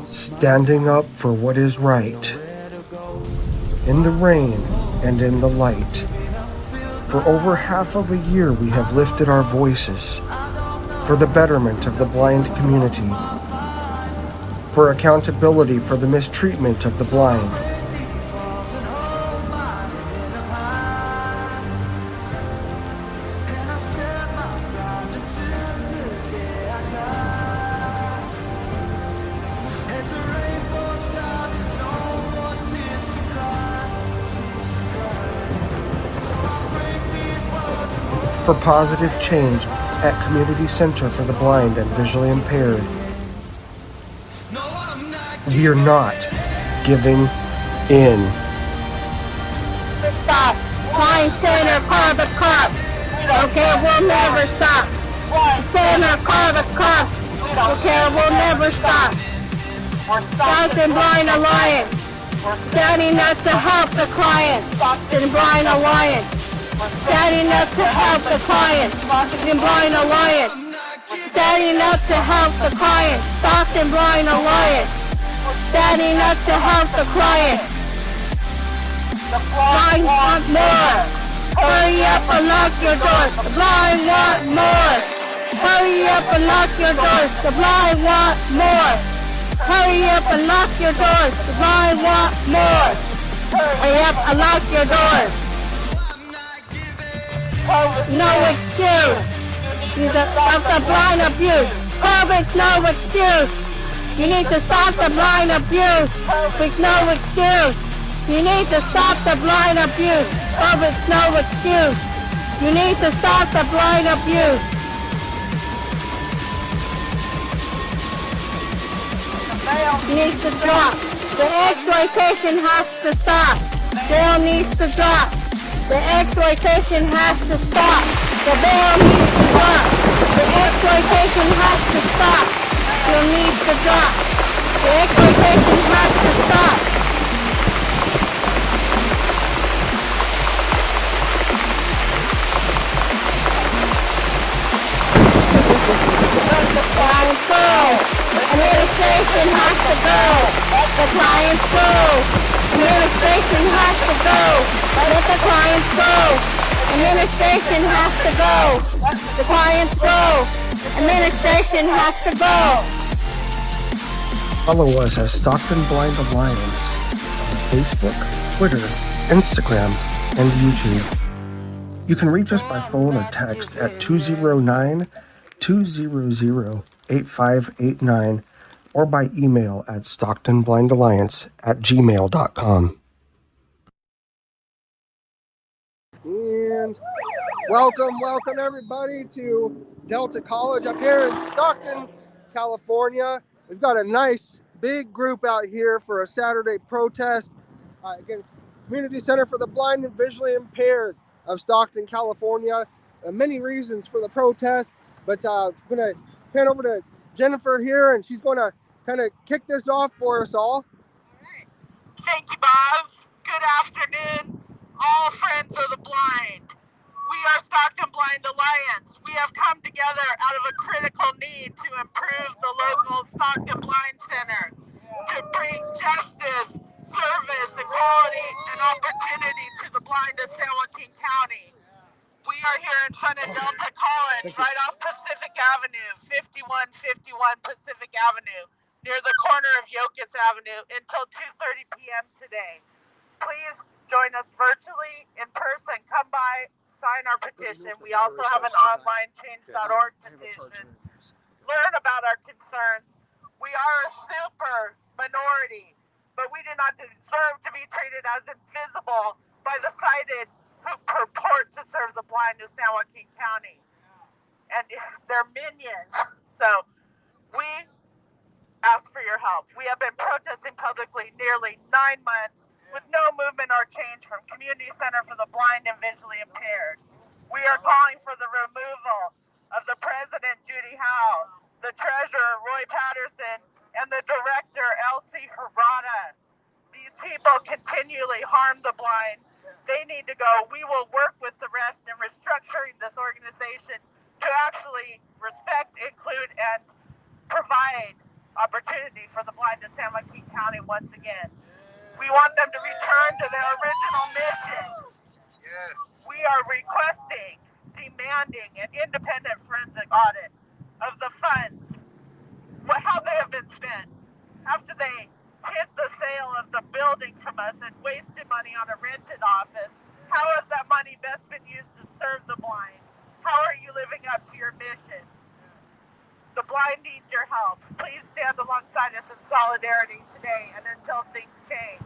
Standing up for what is right, in the rain and in the light. For over half of a year we have lifted our voices for the betterment of the blind community, for accountability for the mistreatment of the blind. For positive change at Community Center for the Blind and Visually Impaired. We are not giving in. Stop. Blind Center, carbon cop. Okay, we'll never stop. Center, carbon cop. Okay, we'll never stop. Stockton Blind Alliance. Standing up to help the client. Stockton Blind Alliance. Standing up to help the client. Stockton Blind Alliance. Standing up to help the client. Stockton Blind Alliance. Standing up to help the client. The blind want more. Hurry up and lock your doors. The blind want more. Hurry up and lock your doors. The blind want more. Hurry up and lock your doors. The blind want more. Hurry up and lock your doors. No excuse. Stop the blind abuse. COVID's no excuse. You need to stop the blind abuse. COVID's no excuse. You need to stop the blind abuse. COVID's no excuse. You need to stop the blind abuse. Needs to drop. The exploitation has to stop. Bail needs to drop. The exploitation has to stop. The bail needs to drop. The exploitation has to stop. Bail needs to drop. The exploitation has to stop. The clients go. Administration has to go. The clients go. Administration has to go. Let the clients go. Administration has to go. The clients go. Administration has to go. Follow us at Stockton Blind Alliance on Facebook, Twitter, Instagram, and YouTube. You can reach us by phone or text at 209-200-8589 or by email at stocktonblindalliance@gmail.com. And welcome everybody to Delta College up here in Stockton, California. We've got a nice big group out here for a Saturday protest against Community Center for the Blind and Visually Impaired of Stockton, California. Many reasons for the protest, but I'm going to hand over to Jennifer here, and she's going to kind of kick this off for us all. Right. Thank you, Bob. Good afternoon, all friends of the blind. We are Stockton Blind Alliance. We have come together out of a critical need to improve the local Stockton Blind Center, to bring justice, service, equality, and opportunity to the blind of San Joaquin County. We are here in front of Delta College, right off Pacific Avenue, 5151 Pacific Avenue, near the corner of Yokuts Avenue, until 2:30 p.m. today. Please join us virtually, in person. Come by, sign our petition. We also have an online change.org petition. Learn about our concerns. We are a super minority, but we do not deserve to be treated as invisible by the sighted who purport to serve the blind of San Joaquin County and their minions. So we ask for your help. We have been protesting publicly nearly 9 months with no movement or change from Community Center for the Blind and Visually Impaired. We are calling for the removal of the President, Judy Howe, the Treasurer, Roy Patterson, and the Director, Elsie Harada. These people continually harm the blind. They need to go. We will work with the rest in restructuring this organization to actually respect, include, and provide opportunity for the blind of San Joaquin County once again. We want them to return to their original mission. Yes. We are requesting, demanding an independent forensic audit of the funds, how they have been spent after they hid the sale of the building from us and wasted money on a rented office. How has that money best been used to serve the blind? How are you living up to your mission? The blind need your help. Please stand alongside us in solidarity today and until things change.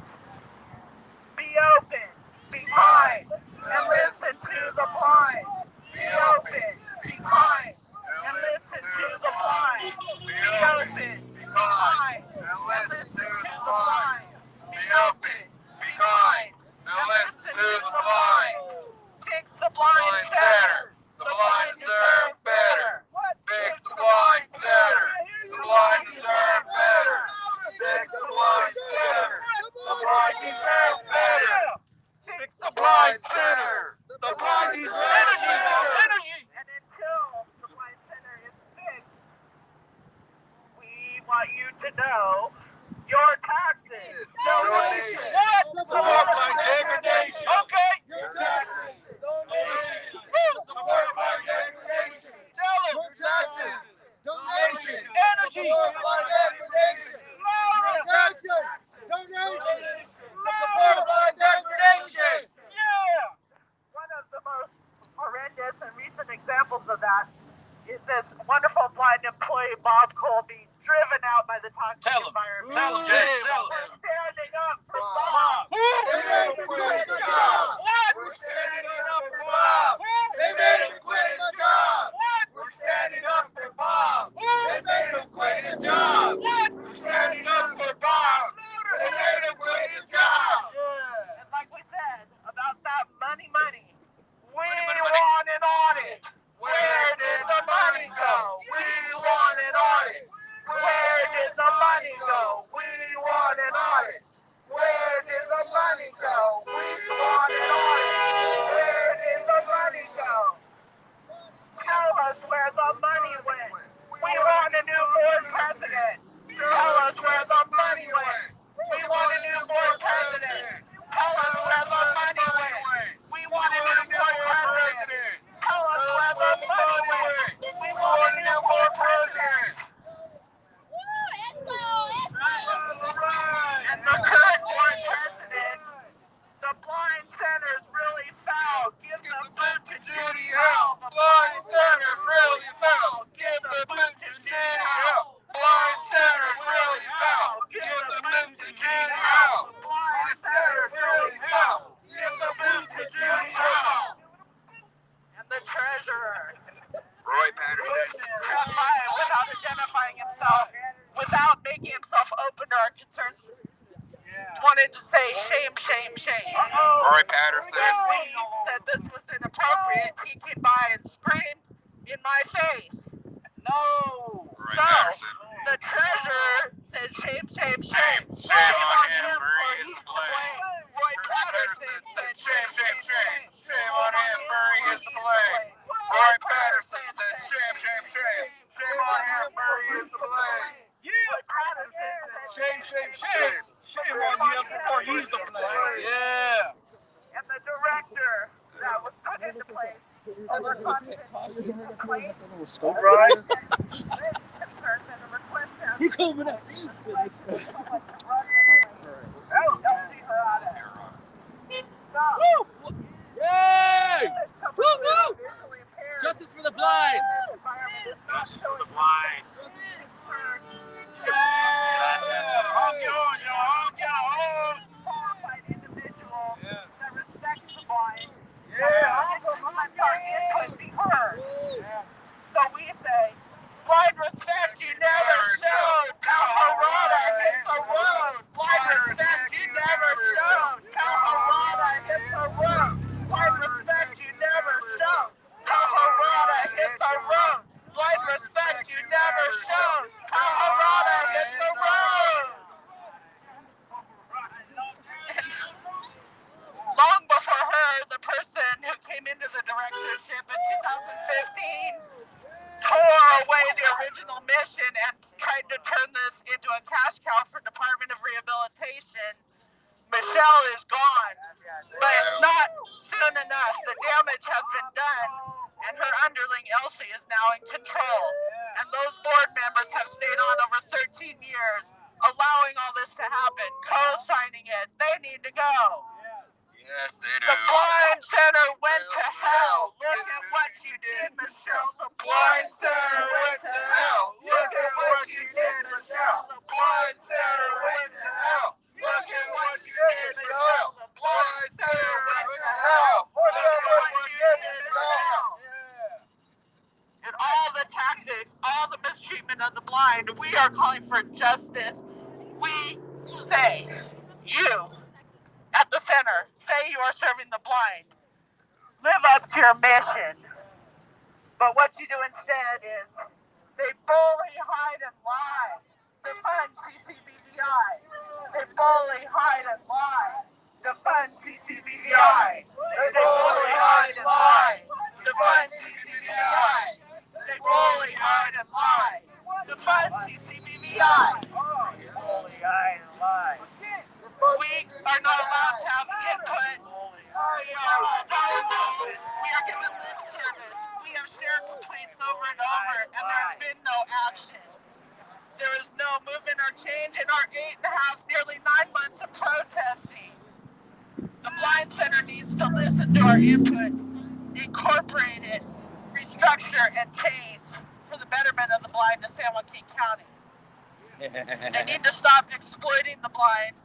Be open, be kind, and listen to the blind. Be open, be kind, and listen to the blind. Be open, be kind, and listen to the blind. Be open, be kind, and listen to the blind. Fix the blind center. The blind deserve better. Fix the blind center. The blind deserve better. Fix the blind center. The blind deserve better. Fix the blind center. The blind deserve better. And until the blind center is fixed, we want you to know your taxes, donations, support blind degradation. Okay. Your taxes, donations, support blind degradation. Tell them. Your taxes, donations, energy, support blind degradation. Taxes, donations, support blind degradation. Yeah. One of the most horrendous and recent examples of that is this wonderful blind employee, Bob Colby, driven out by the toxic environment. Tell him, Jay. Tell him. We're standing up for Bob. They made him quit the job. What? We're standing up for Bob. They made him quit his job. What? We're standing up for Bob. They made him quit his job. What? We're standing up for Bob. They made him quit his job. And like we said about that money, we want an audit. Where did the money go? We want an audit. Where did the money go? We want an audit. Where did the money go? We want an audit. Where did the money go? Tell us where the money went. We want a new board president. Tell us where the money went. We want a new board president. Tell us where the money went. We want a new board president. Tell us where the money went. We want a new board president. And the current board president, the blind center's really foul. Give the boot to Judy Howell. The blind center's really foul. Give the boot to Judy Howell. Blind center's really foul. Give the boot to Judy Howell. Blind center's really foul. Give the boot to Judy Howell. And the treasurer, Roy Patterson. without identifying himself, without making himself open to our concerns, wanted to say shame, shame, shame. Roy Patterson. When we said this was inappropriate, he came by and screamed in my face. No. Roy So, Patterson. the treasurer said shame, shame, shame. Shame on him for his blame. Roy Patterson said Shame, shame, shame. Shame on him for his blame. Roy Patterson said shame, shame, shame. Shame on him for his blame. Roy Patterson said Shame, shame, shame. Shame on him for his blame. Yeah. and the director that was put into place over constant complaint. Right. Concerns and a request to have You coming up? don't see her out of it. So, Yay! Woo, woo! visually impaired Justice for the blind! environment is not Justice for showing the blind. Honk your horn, y'all. Honk your horn. qualified individual that respects the blind. Yeah. Also lets our input be heard. So we say, blind respect you never showed. Alvarada hit the road. Blind respect you never showed. Alvarada hit the road. Blind respect you never showed. Alvarada hit the road. Blind respect you never showed. Alvarada hit the road. Long before her, the person who came into the directorship in 2015 tore away the original mission and tried to turn this into a cash cow for Department of Rehabilitation. Michelle is gone, but not soon enough. The damage has been done, and her underling Elsie is now in control. And those board members have stayed on over 13 years, allowing all this to happen, co-signing it. They need to go. Yes, they do. The Blind Center went to hell. Look at what you did, Michelle. The Blind Center went to hell. Look at what you did, Michelle. The Blind Center went to hell. Look at what you did, Michelle. The Blind Center went to hell. Look at what you did, Michelle. And all the tactics, all the mistreatment of the blind, we are calling for justice. We say, you at the center, say you are serving the blind. Live up to your mission. But what you do instead is they bully, hide, and lie to fund CCBVI. They bully, hide, and lie to fund CCBVI. They bully, hide, and lie to fund CCBVI. They bully, hide, and lie to fund CCBVI. They bully, hide, and lie. We are not allowed to have input. We are stonewalled. We are given lip service. We have shared complaints over and over, and there's been no action. There is no movement or change in our 8.5, nearly 9 months of protesting. The Blind Center needs to listen to our input, incorporate it, restructure, and change for the betterment of the blind of San Joaquin County. They need to stop exploiting the blind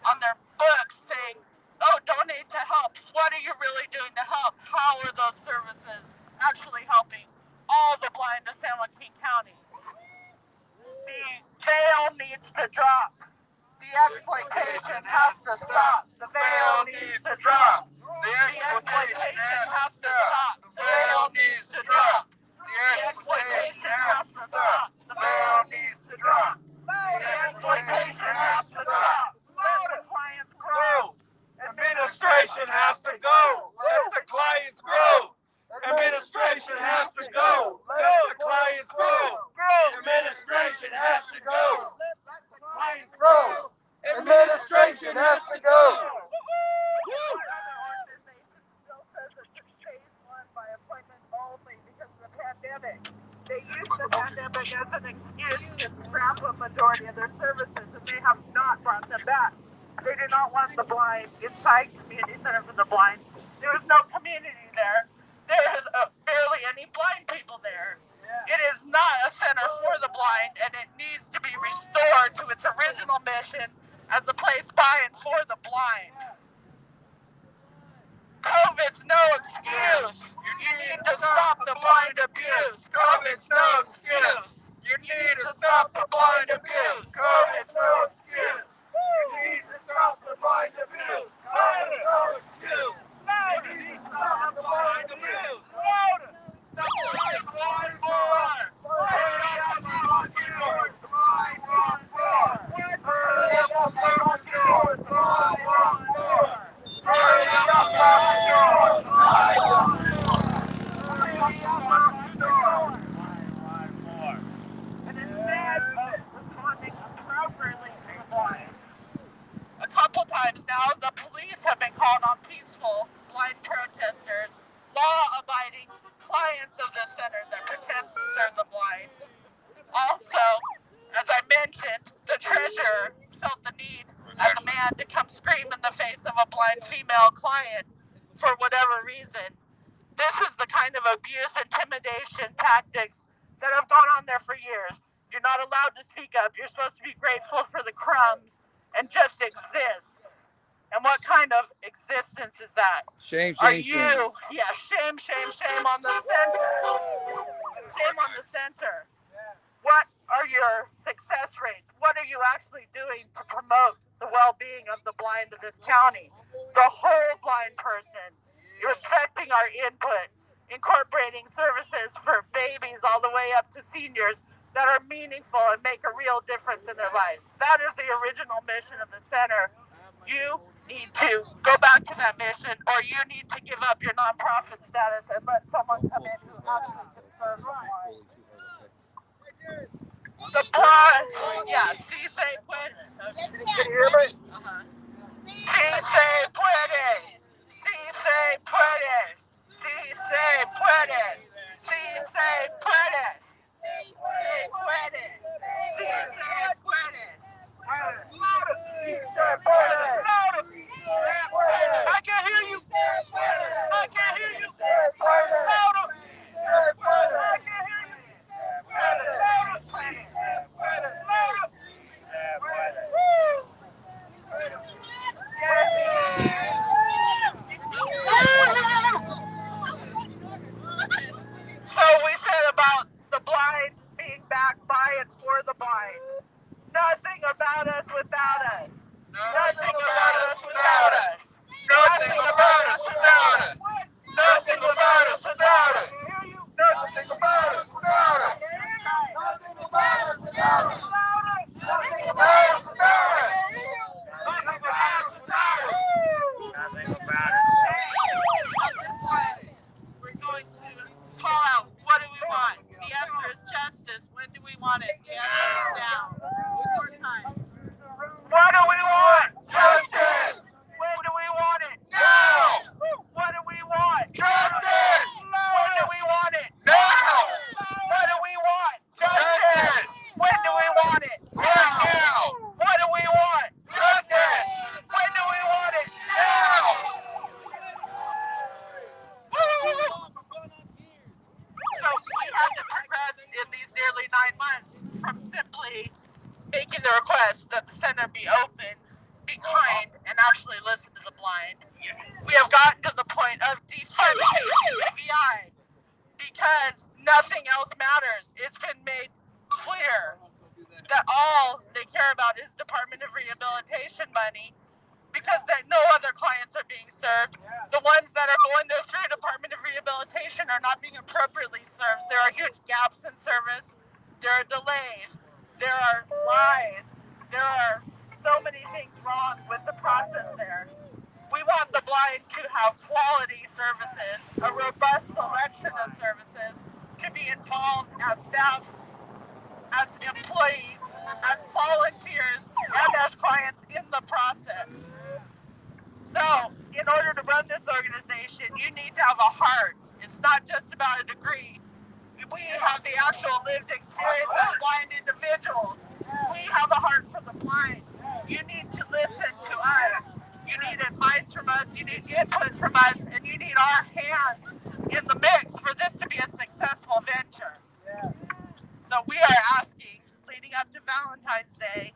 on their books saying, oh, donate to help. What are you really doing to help? How are those services actually helping all the blind of San Joaquin County? The veil needs to drop. The exploitation has to stop. The veil needs to drop. The exploitation has to stop. The veil needs to drop. The exploitation has to stop. The veil needs to drop. The exploitation has to stop. Let the clients grow. Administration has to go. Let the clients grow. Administration has to go. Let the clients grow. Administration has to go. Let the clients grow. Administration has to go. Another organization still says it's phase 1 by appointment only because of the pandemic. They use the pandemic as an excuse to scrap a majority of their services, and they have not brought them back. They do not want the blind inside Community Center for the Blind. There is no community there. There is barely any blind people there. It is not a center for the blind, and it needs to be restored to its original mission as a place by and for the blind. COVID's no excuse. You need to stop the blind abuse. COVID's no excuse. You need to stop the blind abuse. COVID's no excuse. You need to stop the blind abuse. COVID's no excuse. You need to stop the blind abuse. The blind want more. Hurry up and want more. The blind want more. Hurry up and want more. The blind want more. Hurry up and want more. The blind want more. Hurry up and want more. And instead of responding appropriately to the blind, a couple times now, the police have been called on peaceful blind protesters, law-abiding clients of the center that pretends to serve the blind. Also, as I mentioned, the treasurer felt the need as a man to come scream in the face of a blind female client for whatever reason. This is the kind of abuse, intimidation tactics that have gone on there for years. You're not allowed to speak up. You're supposed to be grateful for the crumbs and just exist. And what kind of existence is that? Shame, Are shame, you? shame. Yeah, shame, shame, shame on the center. Shame on the center. What are your success rates? What are you actually doing to promote the well-being of the blind of this county? The whole blind person. You're respecting our input, incorporating services for babies all the way up to seniors that are meaningful and make a real difference in their lives. That is the original mission of the center. You need to go back to that mission, or you need to give up your nonprofit status and let someone come in who actually can serve the blind. The blind, yeah, sí se puede. Can you hear me? Sí se puede. Sí se puede. Sí se puede. Sí se puede. Sí puede. Sí se puede. I can't hear you. I can't hear you. Louder. I can't hear you. So we said about the blind being backed by and for the blind. Nothing about us without us. Nothing about us without us. Nothing about us without us. Nothing about us without us. Nothing about us without us. Nothing about us without us. Nothing about us without us. Nothing about us without us. Nothing about us. We're going to call out, what do we want? The answer is justice. When do we want it? The answer is now. One more time. What do we want? Justice. When do we want it? Now. What do we want? Justice. When do we want it? Now. What do we want? Justice. When do we want it? Right now. What do we want? Justice. When do we want it? Now. So we had to progress in these nearly 9 months from simply making the request that the center be open, be kind, and actually listen to the blind. We have gotten to the point of defunding CCBVI because nothing else matters. It's been made clear that all they care about is Department of Rehabilitation money, because no other clients are being served. The ones that are going there through Department of Rehabilitation are not being appropriately served. There are huge gaps in service. There are delays. There are lies. There are so many things wrong with the process there. We want the blind to have quality services, a robust selection of services, to be involved as staff, as employees, as volunteers, and as clients in the process. So, in order to run this organization, you need to have a heart. It's not just about a degree. We have the actual lived experience of blind individuals. We have a heart for the blind. You need to listen to us. You need advice from us. You need input from us. And you need our hands in the mix for this to be a successful venture. So we are asking, leading up to Valentine's Day,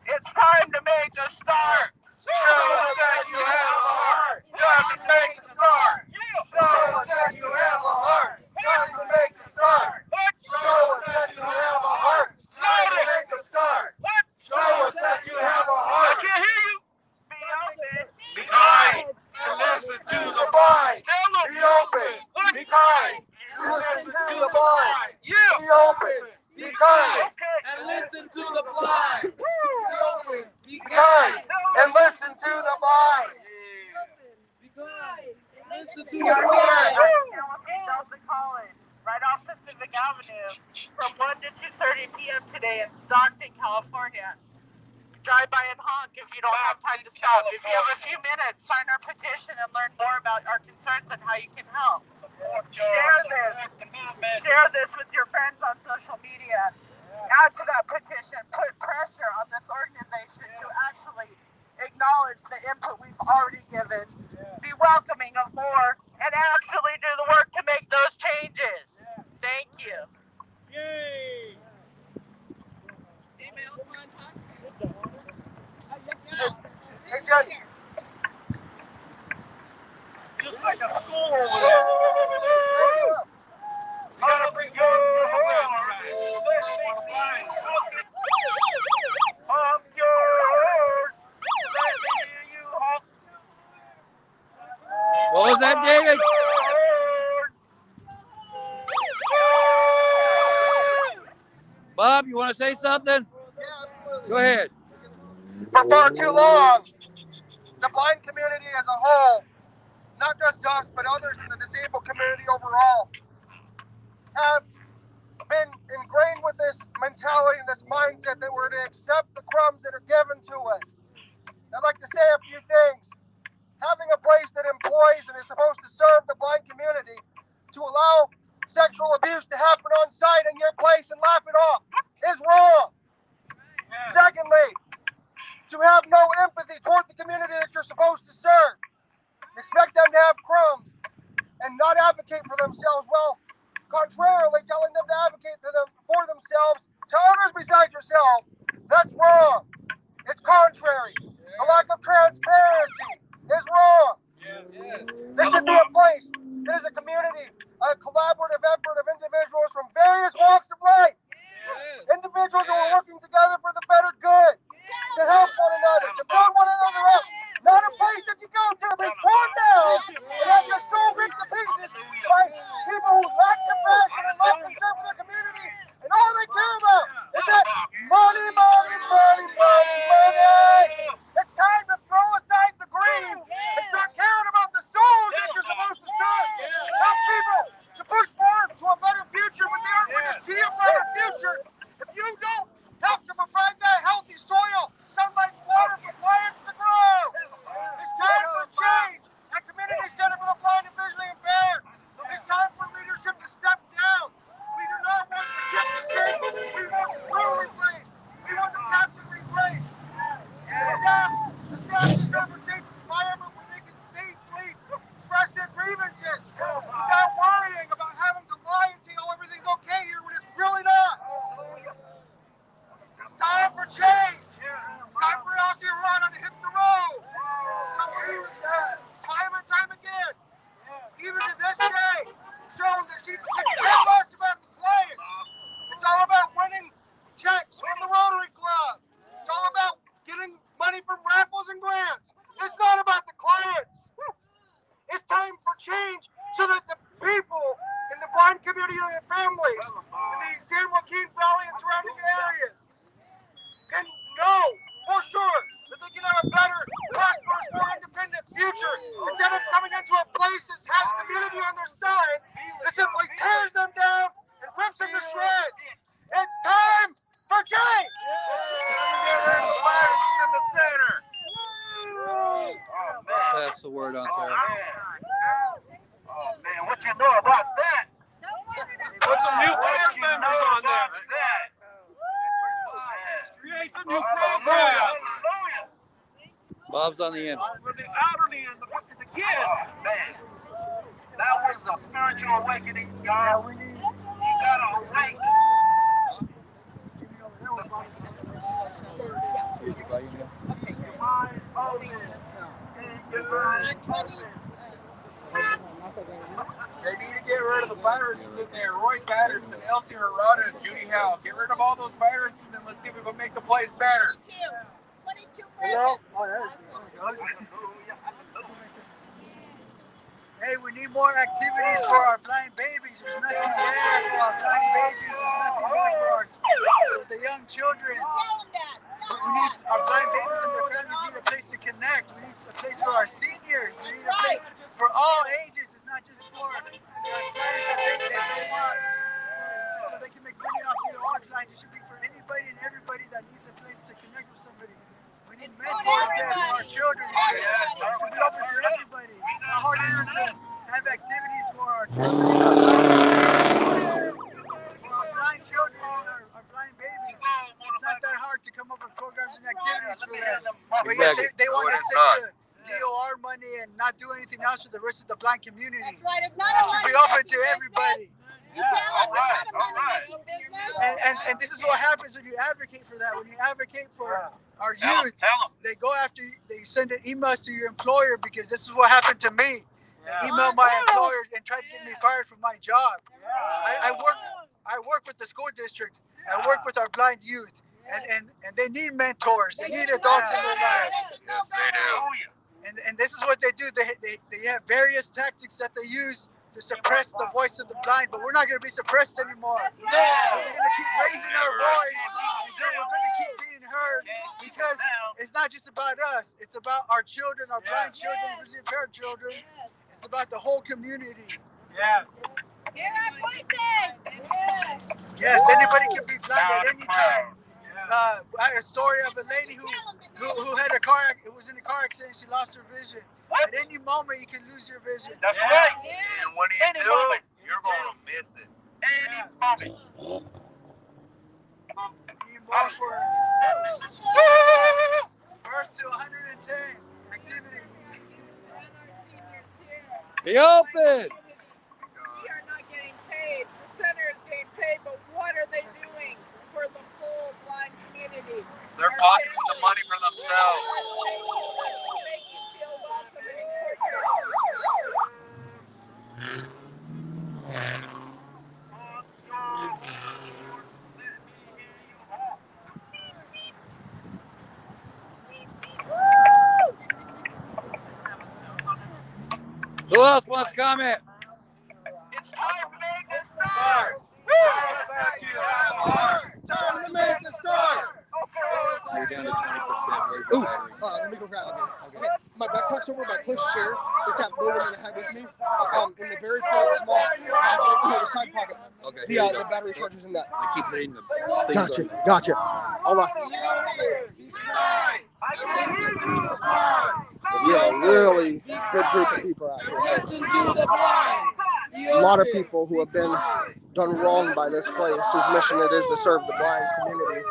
it's time to make a start. Show us that you have a heart. Time to make a start. Show us that you have a heart. Time to make a start. Show us that you have a heart. Time to make a start. Show us that you have a heart. I can't hear you. Be open. Be kind. And listen to the blind. Be open. Be kind. And listen to the blind. Be open. Be kind. And listen to the blind. Be open. Be kind. And listen to the blind. Be kind. Listen to the San blind. Joaquin Delta College, right off Pacific Avenue, from 1 to 2:30 p.m. today in Stockton, California. Drive by and honk if you don't have time to stop. If you have a few minutes, sign our petition and learn more about our concerns and how you can help. Share this. Share this with your friends on social media. Add to that petition. Put pressure on this organization to actually acknowledge the input we've already given. Be welcoming of more and actually do the work to make those changes. Thank you. Yay! Email contact. Just like a school over there. Gotta bring your What was that, David? Bob, you want to say something? Yeah, absolutely. Go ahead. For far too long, the blind community as a whole, not just us, but others in the disabled community overall, have been ingrained with this mentality and this mindset that we're to accept the crumbs that are given to us. I'd like to say a few things. Having a place that employs and is supposed to serve the blind community to allow sexual abuse to happen on site in your place and laugh it off is wrong. Secondly, to have no empathy toward the community that you're supposed to serve. Expect them to have crumbs and not advocate for themselves. Well, contrarily, telling them to advocate for themselves to others besides yourself, that's wrong. It's contrary. The lack of transparency is wrong. This should be a place that is a community, a collaborative effort of individuals from various walks of life. Individuals who are working together for the better good, to help one another, to build one another up. Not a place that you go to be torn down and have your soul ripped to pieces by people who lack compassion and lack concern for their community, and all they care about is that money, money, money, money, money. It's time to throw aside the green and start caring about the souls that you're supposed to serve. Help people to push forward to a better future when they aren't going to see a better future. If you don't help to provide that healthy soil, sunlight, water for plants to grow. It's time for change at Community Center for the Blind and Visually Impaired. It's time for leadership to step down. We do not want the ship to sink. We want the crew replaced. We want the captain replaced. The staff deserve a safe environment where they can safely express their grievances without worrying about having to lie and say, oh, everything's okay here when it's really not. It's time for change. It's time for us here to hit the road. Time and time again, even to this day, shown that she could care less about the players. It's all about winning checks from the Rotary Club. It's all about getting money from raffles and grants. It's not about the clients. It's time for change so that the people in the blind community and their families in the San Joaquin Valley and surrounding areas can know for sure that they can have a better, prosperous, more independent future instead of coming into a place that has community on their side that simply tears them down and rips them to shreds. It's time for change. In the center. Pass the word on, Sarah. Oh man, what you know about that? Put some new class members on there. Create some new programs. Bob's on the end. For the elderly and the kids. Man, that was a spiritual awakening, y'all. You gotta awake. They need to get rid of the viruses in there. Roy Patterson, Elsie Herrada, and Judy Howe. Get rid of all those viruses and let's see if we can make the place better. 22 Hello? Hey, we need more activities for our blind babies. There's nothing there for our blind babies. There's nothing there for the young children. We need our blind babies and their families need a place to connect. We need a place for our seniors. We need a place for all ages. It's not just for our clients that they want so they can make money off the art line. It should be for anybody and everybody that needs a place to connect with somebody. We need mentors there for our children. It should be open to everybody. How hard is it to have activities for our children? For our blind children and our blind babies. It's not that hard to come up with programs and activities for them. But yet they want to sit to DOR money and not do anything else for the rest of the blind community. That's right. It's not a It should be open to everybody. You tell them it's not a money-making business. And this is what happens when you advocate for that. When you advocate for our youth, they go after you, they send emails to your employer because this is what happened to me. They emailed my employer and tried to get me fired from my job. I work with the school district. I work with our blind youth, and they need mentors. They need adults in their lives. Yes, they do. And this is what they do. They have various tactics that they use to suppress the voice of the blind, but we're not going to be suppressed anymore. We're going to keep raising our voice, and we're going to keep being heard, because it's not just about us. It's about our children, our blind children, visually impaired children. It's about the whole community. Yeah. Hear our voices! Yes, anybody can be blind at any time. I had a story of a lady who had who was in a car accident. She lost her vision. At any moment, you can lose your vision. That's right. And when you do, you're going to miss it. Any moment. First to 110 activity. Be open. We are not getting paid. The center is getting paid, but what are they doing for the full blind community? They're pocketing the money for themselves. Make you feel welcome and encouraged. Who else wants to comment? It's time to make this start. Time to make the start. You're down to 20%. Ooh, let me go grab it. Okay. My backpack's over by Cliff's chair. It's that building that I had with me. In the very front small pocket, the side pocket. Okay. The battery charger's in that. I keep hitting the Gotcha. All right. We have a really good group of people out here. A lot of people who have been done wrong by this place, whose mission it is to serve the blind community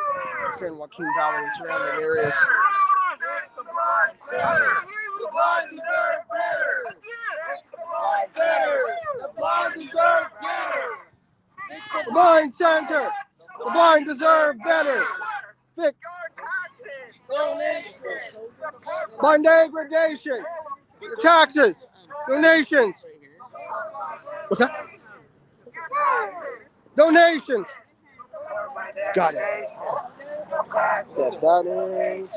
in San Joaquin Valley and surrounding areas. The blind deserve better. The blind deserve better. The blind center. The blind deserve better. Fix blind degradation. Your taxes. Donations. What's that? Donations. Got it. Got that in.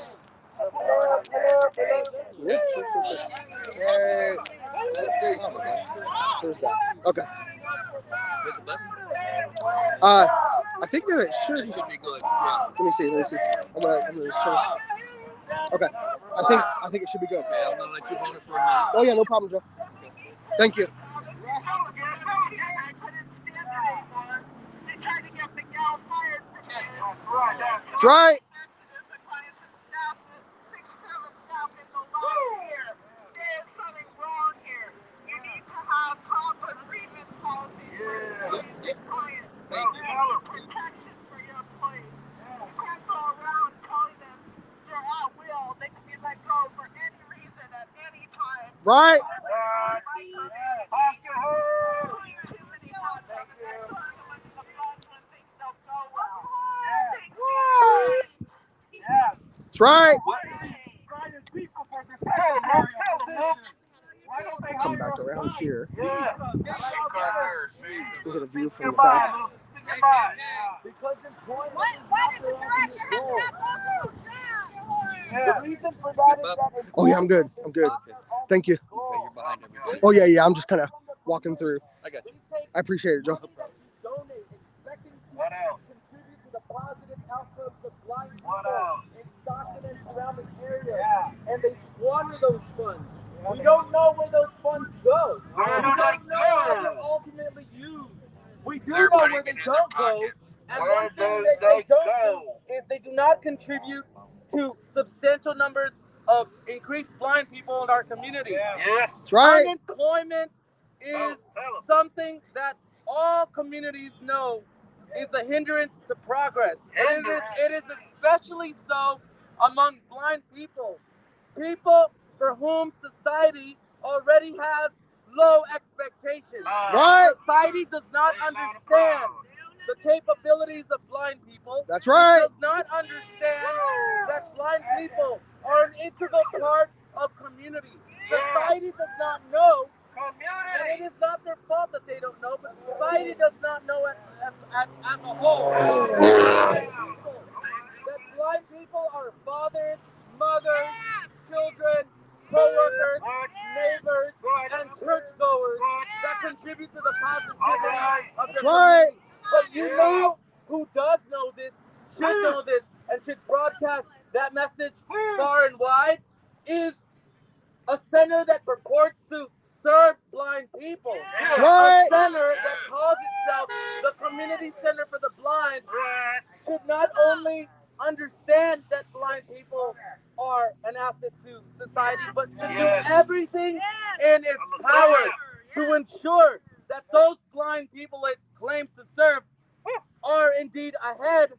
There's that. Okay. I think that it should be good. Yeah. Let me see. I'm gonna just try. Okay. I think it should be good. Okay, I'm gonna let you hold it for a minute. Oh yeah, no problem, Joe. Thank you. That's right. Right. That's right. Come back around here. Look at a view from the back. Oh yeah, I'm good. Thank you. Okay, you're behind everybody. Oh yeah. I'm just kind of walking through. I got you. I appreciate it, Joe. What else? Contribute to the positive outcomes of blind people What else? in Stockton and surrounding areas. Yeah. And they squander those funds. We don't know where those funds go. Where We do don't they know how go? they're ultimately used. We do They're know putting where it they in don't their go. pockets. And Where one thing do that they they don't go? do is they do not contribute to substantial numbers of increased blind people in our community. Yes. That's right. Unemployment is something that all communities know is a hindrance to progress. And it is especially so among blind people. People for whom society already has low expectations. Right. Society does not understand the capabilities of blind people. That's right. It does not understand that blind people are an integral part of community. Society does not know, and it is not their fault that they don't know, but society does not know it as a whole. That blind people are fathers, mothers, children, co-workers, neighbors, and churchgoers that contribute to the positivity of the Right. community. But you know who does know this, should know this, and should broadcast that message far and wide is a center that purports to serve blind people. That's right. A center that calls itself the Community Center for the Blind should not only understand that blind people are an asset to society, but should do everything in its power to ensure that those blind people it claims to serve are indeed ahead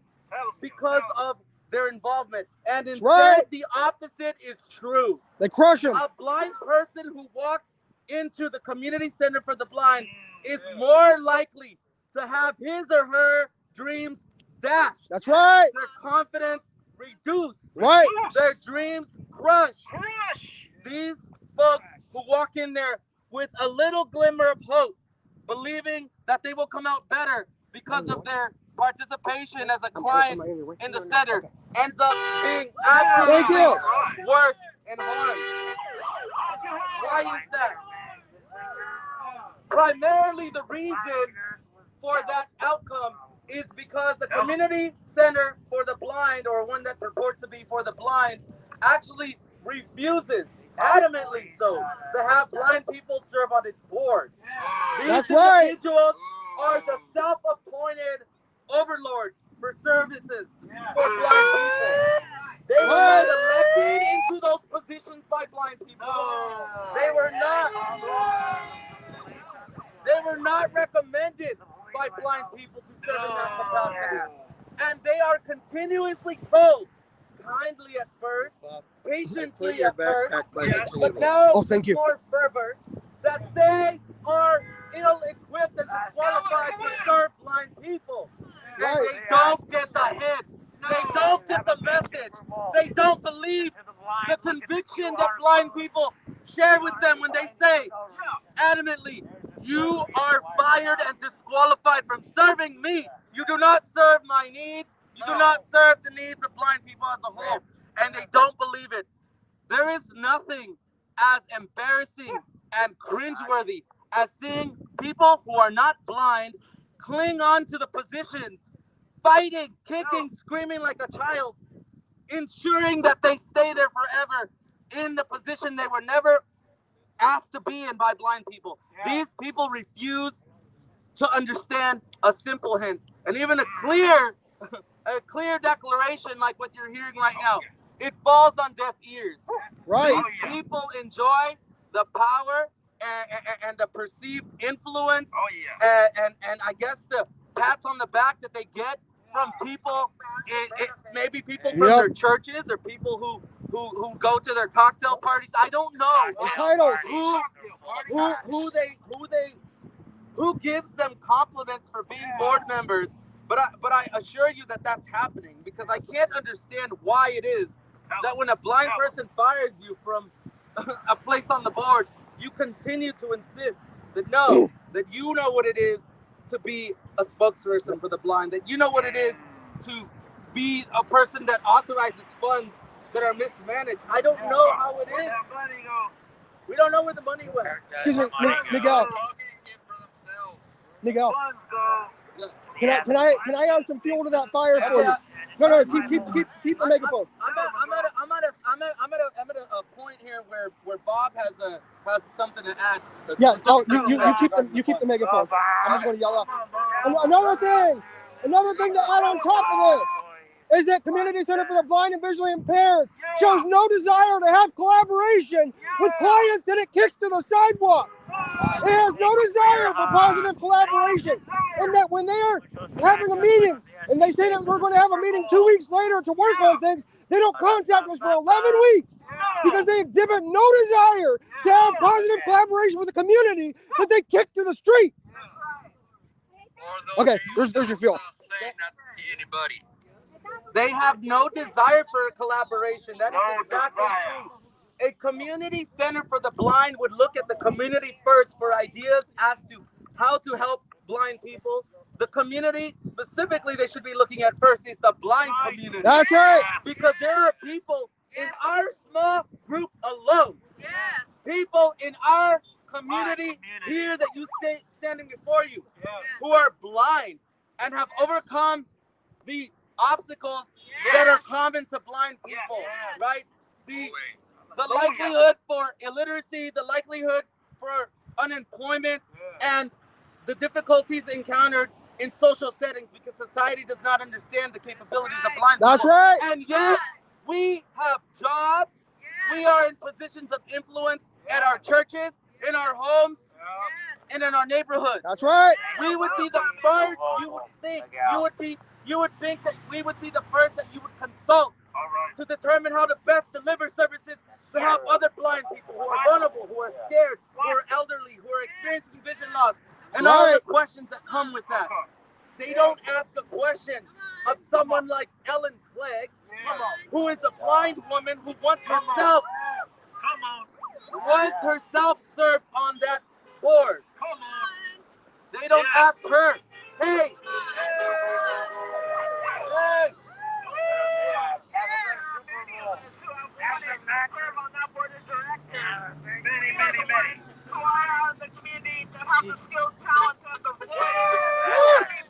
because of their involvement. And instead, the opposite is true. They crush them. A blind person who walks into the Community Center for the Blind is more likely to have his or her dreams dashed. That's right. Their confidence reduced. Right. Their dreams crushed. These folks who walk in there with a little glimmer of hope, believing that they will come out better because of their participation as a client in the center, ends up being absolutely worse and harmed. Why is that? Primarily the reason for that outcome is because the Community Center for the Blind, or one that purports to be for the blind, actually refuses, adamantly so, to have blind people serve on its board. These individuals are the self-appointed overlords for services for blind people. They were not elected into those positions by blind people. They were not recommended by blind people to serve in that capacity. And they are continuously told, kindly at first, patiently at first, but now with more fervor, that they are ill-equipped and disqualified to serve blind people. And they don't get the hint. They don't get the message. They don't believe the conviction that blind people share with them when they say, adamantly, you are fired and disqualified from serving me. You do not serve my needs. You do not serve the needs of blind people as a whole. And they don't believe it. There is nothing as embarrassing and cringeworthy as seeing people who are not blind cling on to the positions, fighting, kicking, screaming like a child, ensuring that they stay there forever in the position they were never asked to be in by blind people. These people refuse to understand a simple hint, and even a clear declaration like what you're hearing right now. It falls on deaf ears. Right. These people enjoy the power and the perceived influence and I guess the pats on the back that they get from people, maybe people from their churches or people who go to their cocktail parties. I don't know titles. Who gives them compliments for being board members, but I assure you that that's happening, because I can't understand why it is that when a blind person fires you from a place on the board, you continue to insist that you know what it is to be a spokesperson for the blind, that you know what it is to be a person that authorizes funds that are mismanaged. I don't know how it is. We don't know where the money went. Excuse me, Miguel. Miguel. Can I add some fuel to that fire for you? No, keep the megaphone. I'm at a point here where Bob has something to add. Yeah, you keep the megaphone. I'm just going to yell out. Another thing to add on top of this is that Community Center for the Blind and Visually Impaired shows no desire to have collaboration with clients that it kicks to the sidewalk. It has no desire for positive collaboration. And that when they are having a meeting and they say that we're going to have a meeting 2 weeks later to work on things, they don't contact us for 11 weeks because they exhibit no desire to have positive collaboration with the community that they kick to the street. Okay, there's your fuel. They have no desire for a collaboration. That is exactly true. A community center for the blind would look at the community first for ideas as to how to help blind people. The community, specifically, they should be looking at first is the blind community. That's right. Because there are people in our small group alone, people in our community here that you standing before you, who are blind and have overcome the obstacles that are common to blind people, right? The likelihood for illiteracy, the likelihood for unemployment, and the difficulties encountered in social settings because society does not understand the capabilities of blind people. That's right. And yet, we have jobs. We are in positions of influence at our churches, in our homes, and in our neighborhoods. That's right. We would be the first. You would think that we would be the first that you would consult to determine how to best deliver services to help other blind people who are vulnerable, who are scared, who are elderly, who are experiencing vision loss, and all the questions that come with that. They don't ask a question of someone like Ellen Clegg, who is a blind woman who wants herself served on that board. They don't ask her, hey. Many who are in the community that have the skills, talent, and the voice.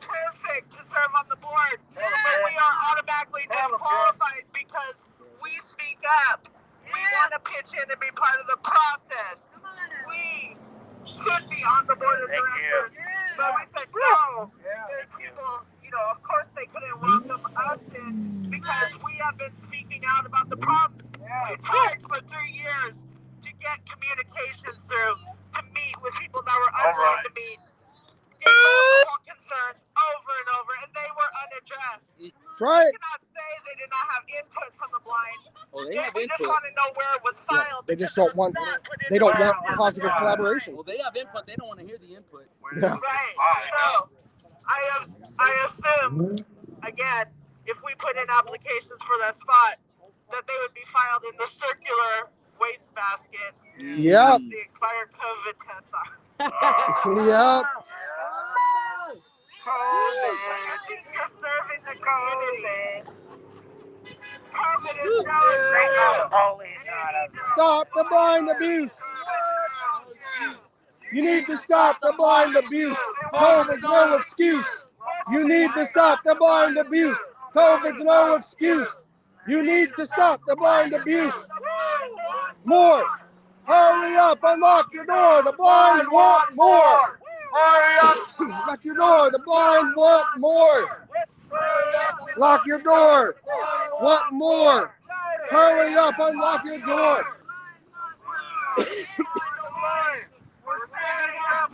Perfect to serve on the board, but we are automatically disqualified because we speak up. We want to pitch in and be part of the process. We should be on the board of directors, but we said no. There's people, of course they couldn't welcome us in because we have been speaking out about the problem. We tried for 3 years to get communication through, to meet with people that were unwilling to meet, gave multiple concerns over and over, and they were unaddressed. Right. We cannot say they did not have input from the blind. Well, they have We just input. want to know where it was filed. They just don't want. They don't want positive collaboration. Well, they have input. They don't want to hear the input. Yeah. Right. So I assume again, if we put in applications for that spot, that they would be filed in the circular wastebasket. Yep. The expired COVID test on. Yep. You're serving the community. COVID is no. Stop the blind abuse. You need to stop the blind abuse. COVID's no excuse. You need to stop the blind abuse. COVID's no excuse. You need to stop the blind abuse. More. Hurry up, unlock your door. The blind want more. Hurry up. Lock your door. The blind want more. Lock your door. Want more. Hurry up, unlock your door.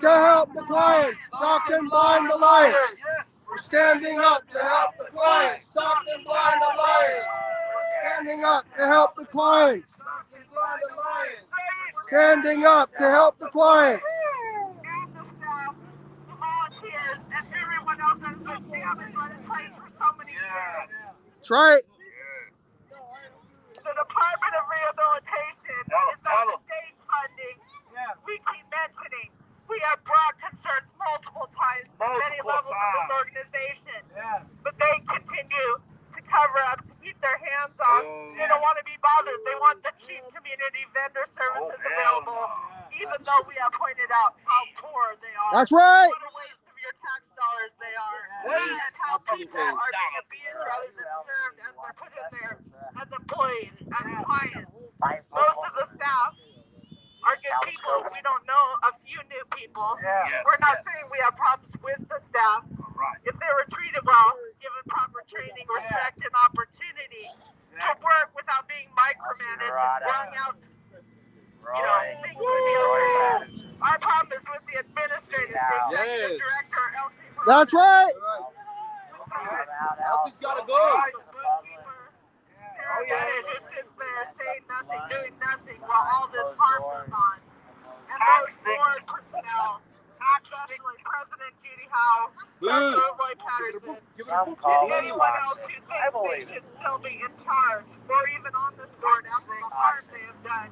To help the clients, Stockton Blind Alliance. We're standing up to help the clients, Stockton Blind Alliance. Standing up to help the clients. Standing up to help the clients. And the staff, the volunteers, and everyone else that's been damaged by this place for so many years. That's right. The Department of Rehabilitation is on the state funding. We keep mentioning. We have brought concerns multiple times at many levels of this organization. But they continue to cover up, to keep their hands off. They don't want to be bothered. They want the cheap community vendor services available, even though we have pointed out how poor they are. That's right. What a waste of your tax dollars they are. And how people are being abused rather than served as they're put in there as employees, as clients. Most of the staff are good people. We don't know a few new people. We're not saying we have problems with the staff. If they were treated well, given proper training, respect, and opportunity to work without being micromanaged and throwing out, things to be okay. Our problem is with the administrative, the executive director, Elsie. That's right. Elsie's got to go. Who sits there saying nothing, doing nothing while all this harm goes on. And those board personnel, especially President Judy Howe, Dr. Roy Patterson, and anyone else who thinks they should still be in charge or even on this board after the harm they have done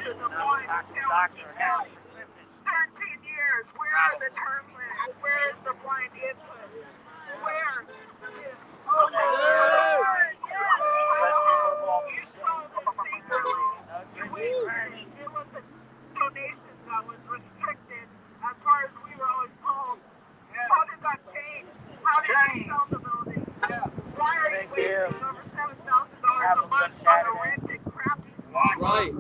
to the blind County. 13 years, where are the term limits? Where is the blind input? Where is it was a donation that was restricted as far as we were always told. How did that change? How did you sell the building? Why are you you. Have a good Saturday. Right.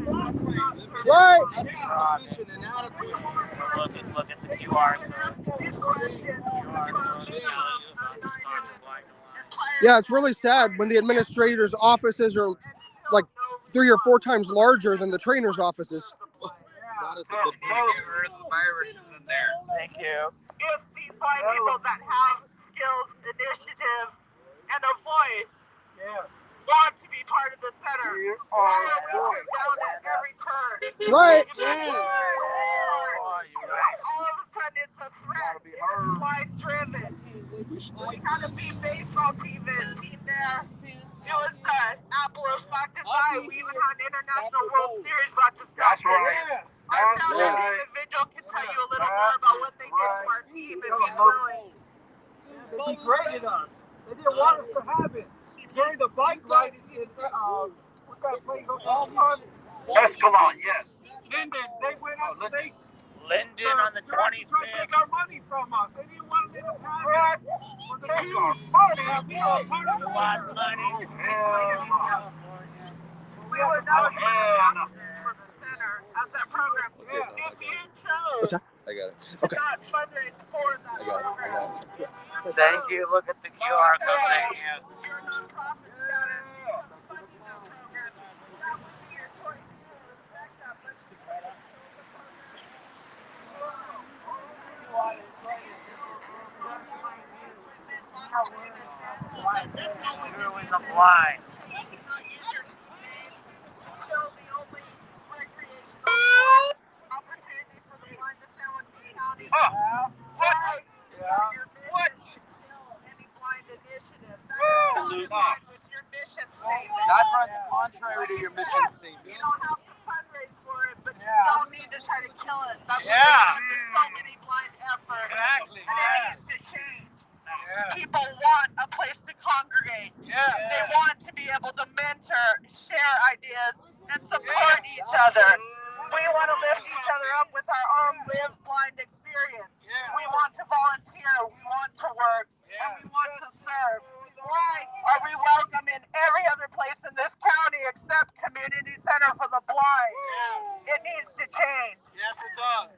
Right. That's insufficient and adequate. Look at the QR code. Yeah, it's really sad when the administrators' offices are like 3 or 4 times larger than the trainers' offices. That is a good Get rid of the viruses in there. Thank you. If these blind people that have skills, initiative, and a voice want to be part of the center, why are we turned down at every turn? Right. Yes. All of a sudden it's a threat. It's blind driven. We had a big baseball team there. It was the Apple of Stockton Ave. We even had an international World Series brought to Stockton. Our founder individual can tell you a little more about what they did to our team if he's willing. They degraded us. They didn't want us to have it. During the bike ride, what kind of place was it? Escalon, yes. Linden, they went up, they Linden on the tried to 25th. take our money from us. They didn't want to let us have it. Well, they took our money. We were part of the Want money? We would never for the center at that program. If you chose I got it. to not fundraise for that I got it. program, Thank you. Look at the QR code. Thank you. your nonprofit status, funding that program, that would be your choice. You respect that, but Screwing the blind. Show the only recreational opportunity for the blind to San Joaquin County. What? Any blind initiative. That is in line with your mission statement. That runs contrary to your mission statement. You don't have to fundraise for it, but you don't need to try to kill it. That's what there's so many blind efforts. Exactly. And it needs to change. People want a place to congregate. They want to be able to mentor, share ideas, and support each other. We want to lift each other up with our own lived blind experience. We want to volunteer, we want to work, and we want to serve. Why are we welcome in every other place in this county except Community Center for the Blind? It needs to change. Yes, it does.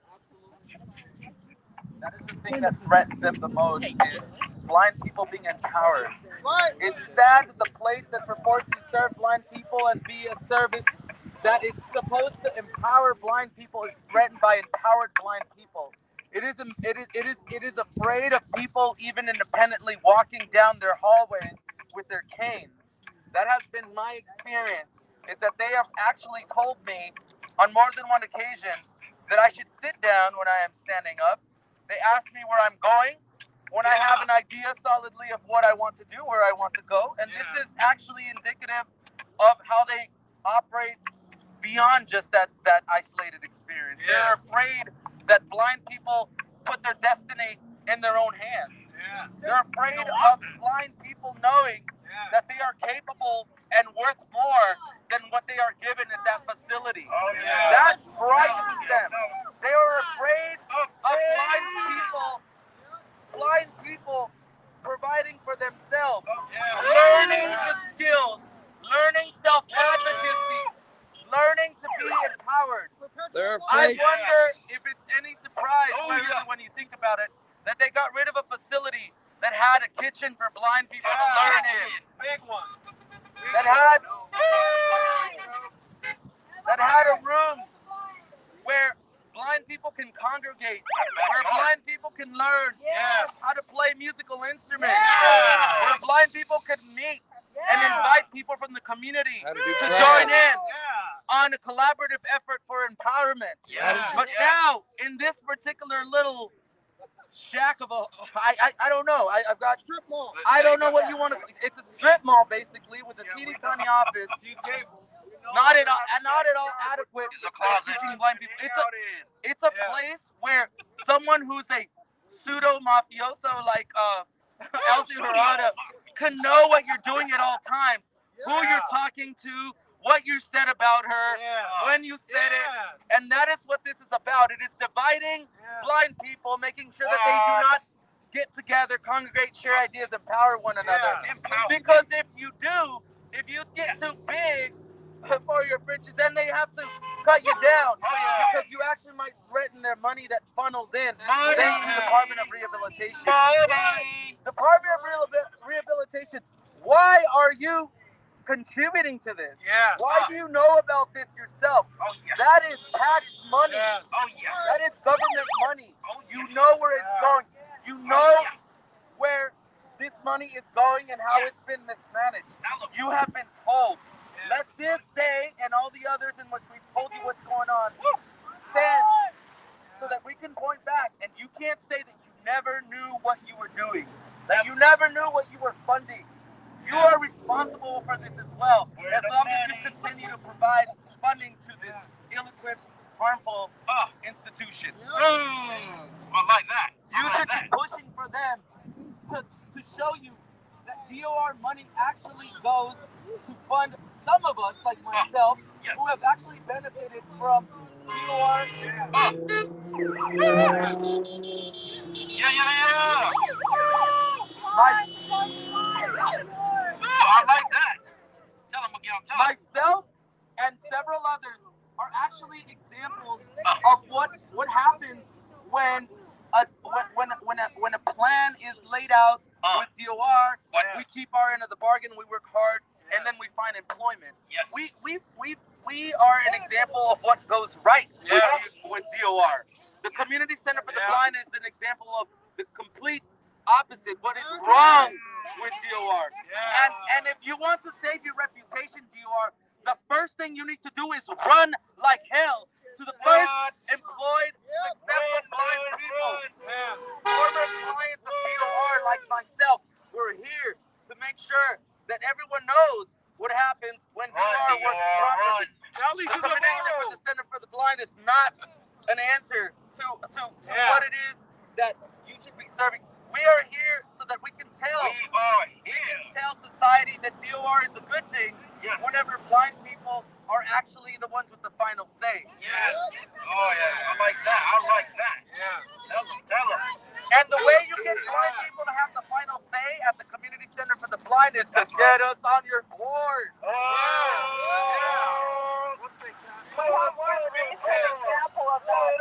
That is the thing that threatens them the most is blind people being empowered. Right. It's sad that the place that purports to serve blind people and be a service that is supposed to empower blind people is threatened by empowered blind people. It is afraid of people even independently walking down their hallways with their canes. That has been my experience, is that they have actually told me on more than one occasion that I should sit down when I am standing up. They ask me where I'm going, when I have an idea solidly of what I want to do, where I want to go. And this is actually indicative of how they operate beyond just that isolated experience. They're afraid that blind people put their destiny in their own hands. They're afraid of blind people knowing that they are capable and worth more than what they are given at that facility. That frightens them. They are afraid of blind people providing for themselves, learning the skills, learning self-advocacy, learning to be empowered. I wonder if it's any surprise, really, when you think about it, that they got rid of a facility that had a kitchen for blind people to learn in. Big one. That had a room where blind people can congregate, where blind people can learn how to play musical instruments, where blind people could meet and invite people from the community to join in on a collaborative effort for empowerment. But now, in this particular little shack of I don't know. I've got strip mall. I don't know what you want to. It's a strip mall basically with a teeny tiny office. Not at all adequate for teaching blind people. It's a place where someone who's a pseudo mafioso like Elsie Harada can know what you're doing at all times, who you're talking to, what you said about her, when you said it, and that is what this is about. It is dividing blind people, making sure that they do not get together, congregate, share ideas, empower one another. Because if you get too big for your britches, then they have to cut you down. Because you actually might threaten their money that funnels in. Thank you, Department of Rehabilitation. Department of Rehabilitation, why are you contributing to this? Why do you know about this yourself? That is tax money. That is government money. You know where it's going. You know where this money is going and how it's been mismanaged. You have been told. Let this day and all the others in which we've told you what's going on stand so that we can point back, and you can't say that you never knew what you were doing, that you never knew what you were funding. You are responsible for this as well, as long as you continue to provide funding to this ill-equipped, harmful institution. I like that. You should be pushing for them to show you that DOR money actually goes to fund some of us, like myself, who have actually benefited from DOR. I like that. Tell him, Miguel. Tell him. Myself and several others are actually examples of what happens when a plan is laid out with DOR. We keep our end of the bargain. We work hard, and then we find employment. Yes. We are an example of what goes right with DOR. The Community Center for the Blind is an example of the complete opposite. What is wrong with DOR? And if you want to save your reputation, DOR, the first thing you need to do is run like hell to the first employed, successful blind people. Former clients of DOR like myself, we're here to make sure that everyone knows what happens when DOR works properly. The Community for the Center for the Blind is not an answer to what it is that you should be serving. We are here so that we can tell society that DOR is a good thing whenever blind people are actually the ones with the final say. Yes. Oh, yeah. I like that. Tell them. And the way you get blind people to have the final say at the Community Center for the Blind is to get us on your board. We have one recent example of that.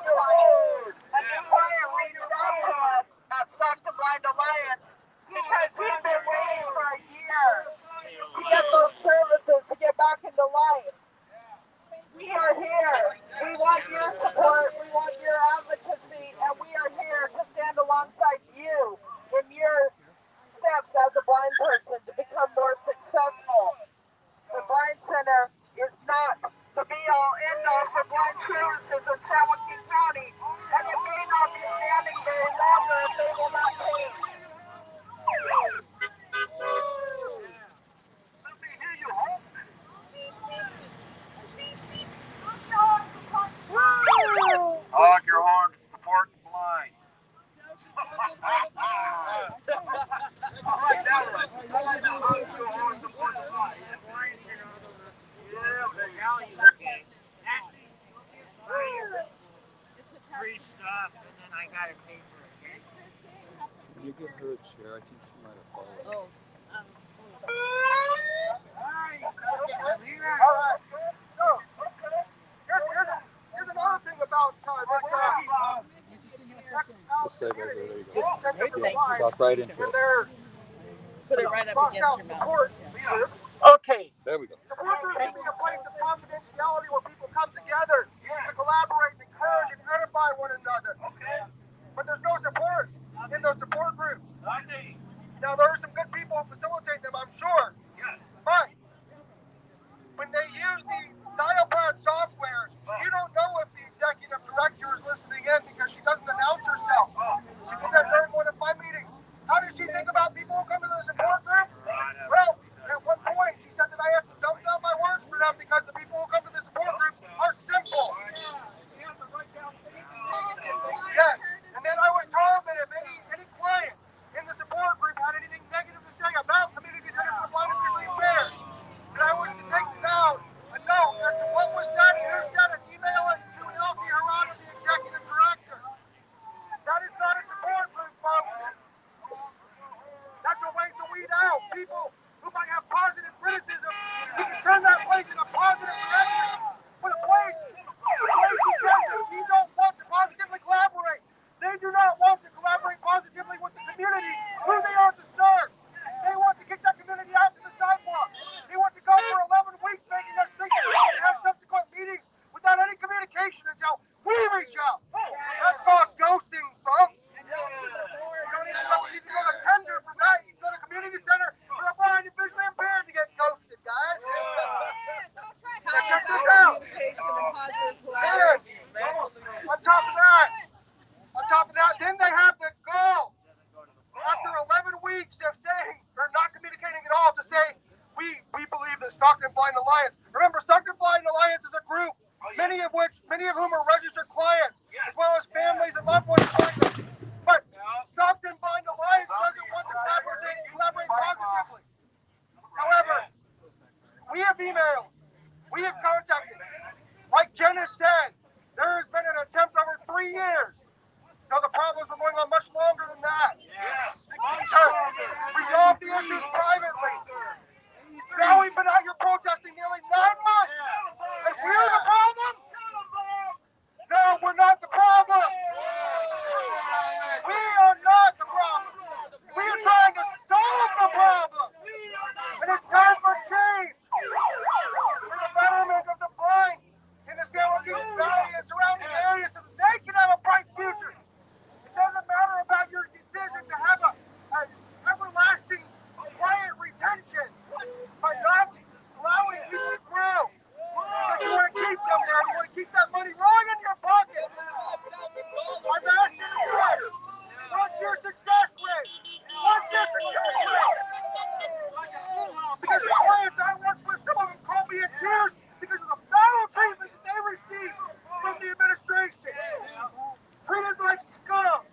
A new client reached out to us at Stockton Blind Alliance because we've been waiting for a year to get those services to get back into life. We are here. We want your support. We want your advocacy, and we are here to stand alongside you in your steps as a blind person to become more successful. The Blind Center is not the be-all, end-all for blind services in San Joaquin County, and it may not be standing very longer if they will not change. Honk your horn to support the blind. Free stuff, and then I gotta pay for it. Can you give her a chair? I think she might have fallen. Here's another thing about Just say right there. There you go. Talk right into it. Put it right up against your mouth. Okay. There we go. Support groups should be a place of confidentiality where people come together to collaborate and encourage and edify one another. But there's no support in those support groups. Now, there are some good people who facilitate them, I'm sure. But when they use the dial pad software, you don't know if the executive director is listening in because she doesn't announce herself. She was at during one of my meetings. How does she think about people who come to the support group? Well, at one point, she said that I have to dumb down my words for them because the people who come to the support group are simple. Yes, and then I was told that if any client in the support group had anything negative to say about Community Center for the Blind and Visually Impaired, that I was to take down a note as to what was said, who said it, email people who might have positive criticism, we can turn that place in a positive direction. But a place who says that we don't want to positively collaborate, they do not want to collaborate positively with the community who they are to serve. They want to kick that community out to the sidewalk. They want to go for 11 weeks making us think that we can have subsequent meetings without any communication until we reach out. That's called ghosting, folks. You don't need to go to tender for that. You can go to community center for the blind and visually impaired to get ghosted, guys. Check this out. Yes. On top of that, then they have the goal. After 11 weeks of saying, or not communicating at all, to say, we believe that Stockton Blind Alliance. Remember, Stockton Blind Alliance is a group, many of whom are registered clients, as well as families and loved ones join them. But Stockton Blind Alliance doesn't want to collaborate positively. However, we have emailed, we have contacted. Like Jen has said, there has been an attempt over 3 years. Now the problems are going on much longer than that. To resolve the issues privately. Now we've been out here protesting nearly 9 months. And we're the problem? No, we're not the problem. We are not the problem. We are trying to solve the problem. And it's time for change. For the betterment of the blind in the San Joaquin Valley and surrounding areas so that they can have a bright future. It doesn't matter about your decision to have an everlasting quiet retention by not allowing people to grow. Because you want to keep them there, you want to keep that money rolling in your pocket. I'm asking you, what's your success rate? What's your success rate? Because the clients I work with, some of them call me in tears because of the foul treatment that they receive from the administration. Treated like scum.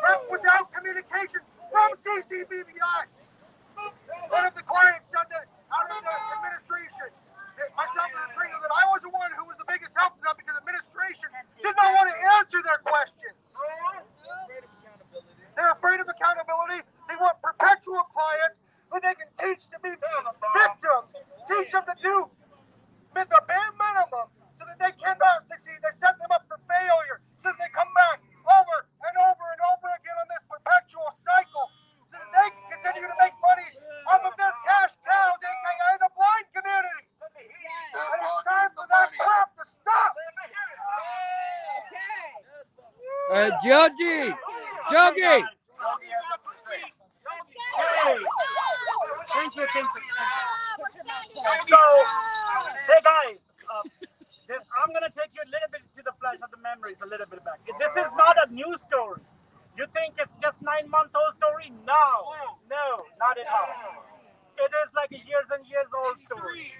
Left without communication from CCBVI. One of the clients said that out of the administration, myself and the trainer, that I was the one who was the biggest help to them because administration did not want to answer their questions. They're afraid of accountability. They want perpetual clients who they can teach to be victims, teach them to do the bare minimum so that they cannot succeed. They set them up for failure so that they come back over and over and over again on this perpetual cycle so that they can continue to make money off of their cash cows, aka the blind community. And it's time for that crap to stop. Jogi! Thank you. So, hey guys, I'm going to take you a little bit to the flash of the memories, a little bit back. This is not a new story. You think it's just 9-month-old story? No, not at all. It is like a years and years old story.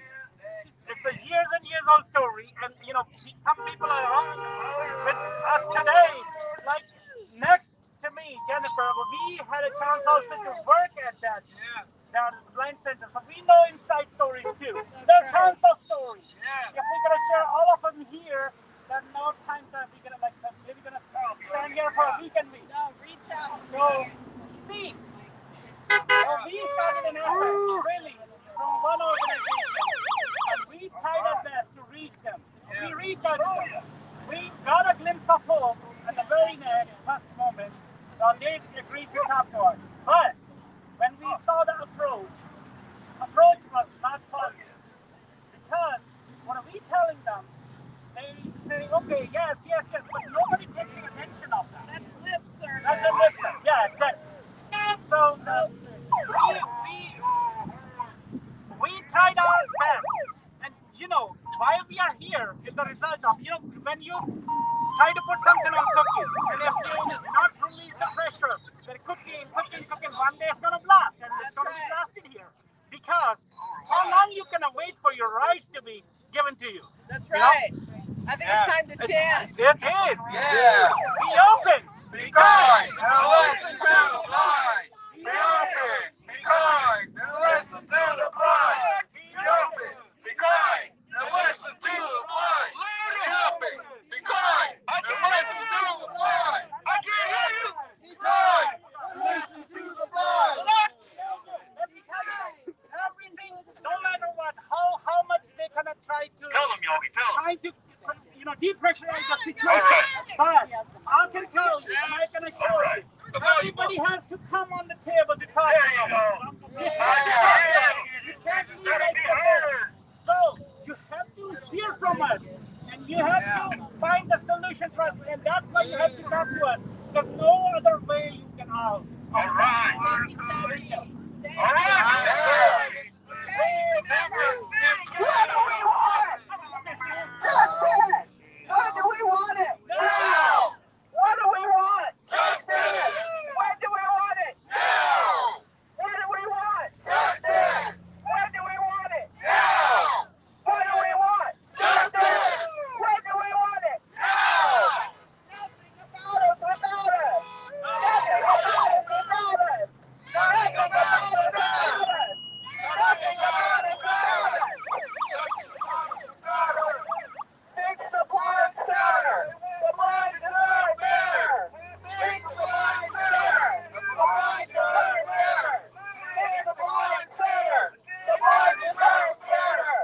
It's a years and years old story, and some people are wrong with us today. Like next to me, Jennifer, we had a chance also to work at that blind center, so we know inside stories too. There's tons of stories. If we're gonna share all of them here, there's no time that we're gonna maybe gonna stand here for a weekend. No, reach out. So see. So we started an effort, really, from one organization, and we tried our best to reach them. We reached out to them. We got a glimpse of hope at the very first moment. They agreed to talk to us. But when we saw the approach was not positive. Because what are we telling them? They say, okay, yes, but nobody taking attention of that. That's lip service. That's a lip service. Yeah, exactly. So we tried our best, and why we are here is the result of when you try to put something on cookies, and if you not release the pressure, then cooking, one day it's gonna blast, and it's gonna be blasted here. Because how long you gonna wait for your rights to be given to you? That's right. I think it's time to chant. It is. Yeah. Be open. Be kind and listen to the blind. Be open. Be kind and listen to the blind. Be open. Be kind and listen to the blind. Be open. Be kind and listen to the blind. I can't hear you. Be kind and listen to the blind. depressurize the situation. But I can tell you, and I can assure you, everybody has to come on the table to talk about it. You can't leave like this. So you have to hear from us, and you have to find the solution for us, and that's why you have to come to us. There's no other way you can out. All right. All right. What do we want? Justice! When do we want it? Now! What do we want? Justice! When do we want it? Now! What do we want? Justice! When do we want it? Now! What do we want? Justice! When do we want it? Now! Nothing about us without us. Nothing about us without us. Nothing about us without us. Nothing about us without us. Fix the blind center. The blind deserve better. Fix the blind center. The blind deserve better. Fix the blind center. The blind deserve better.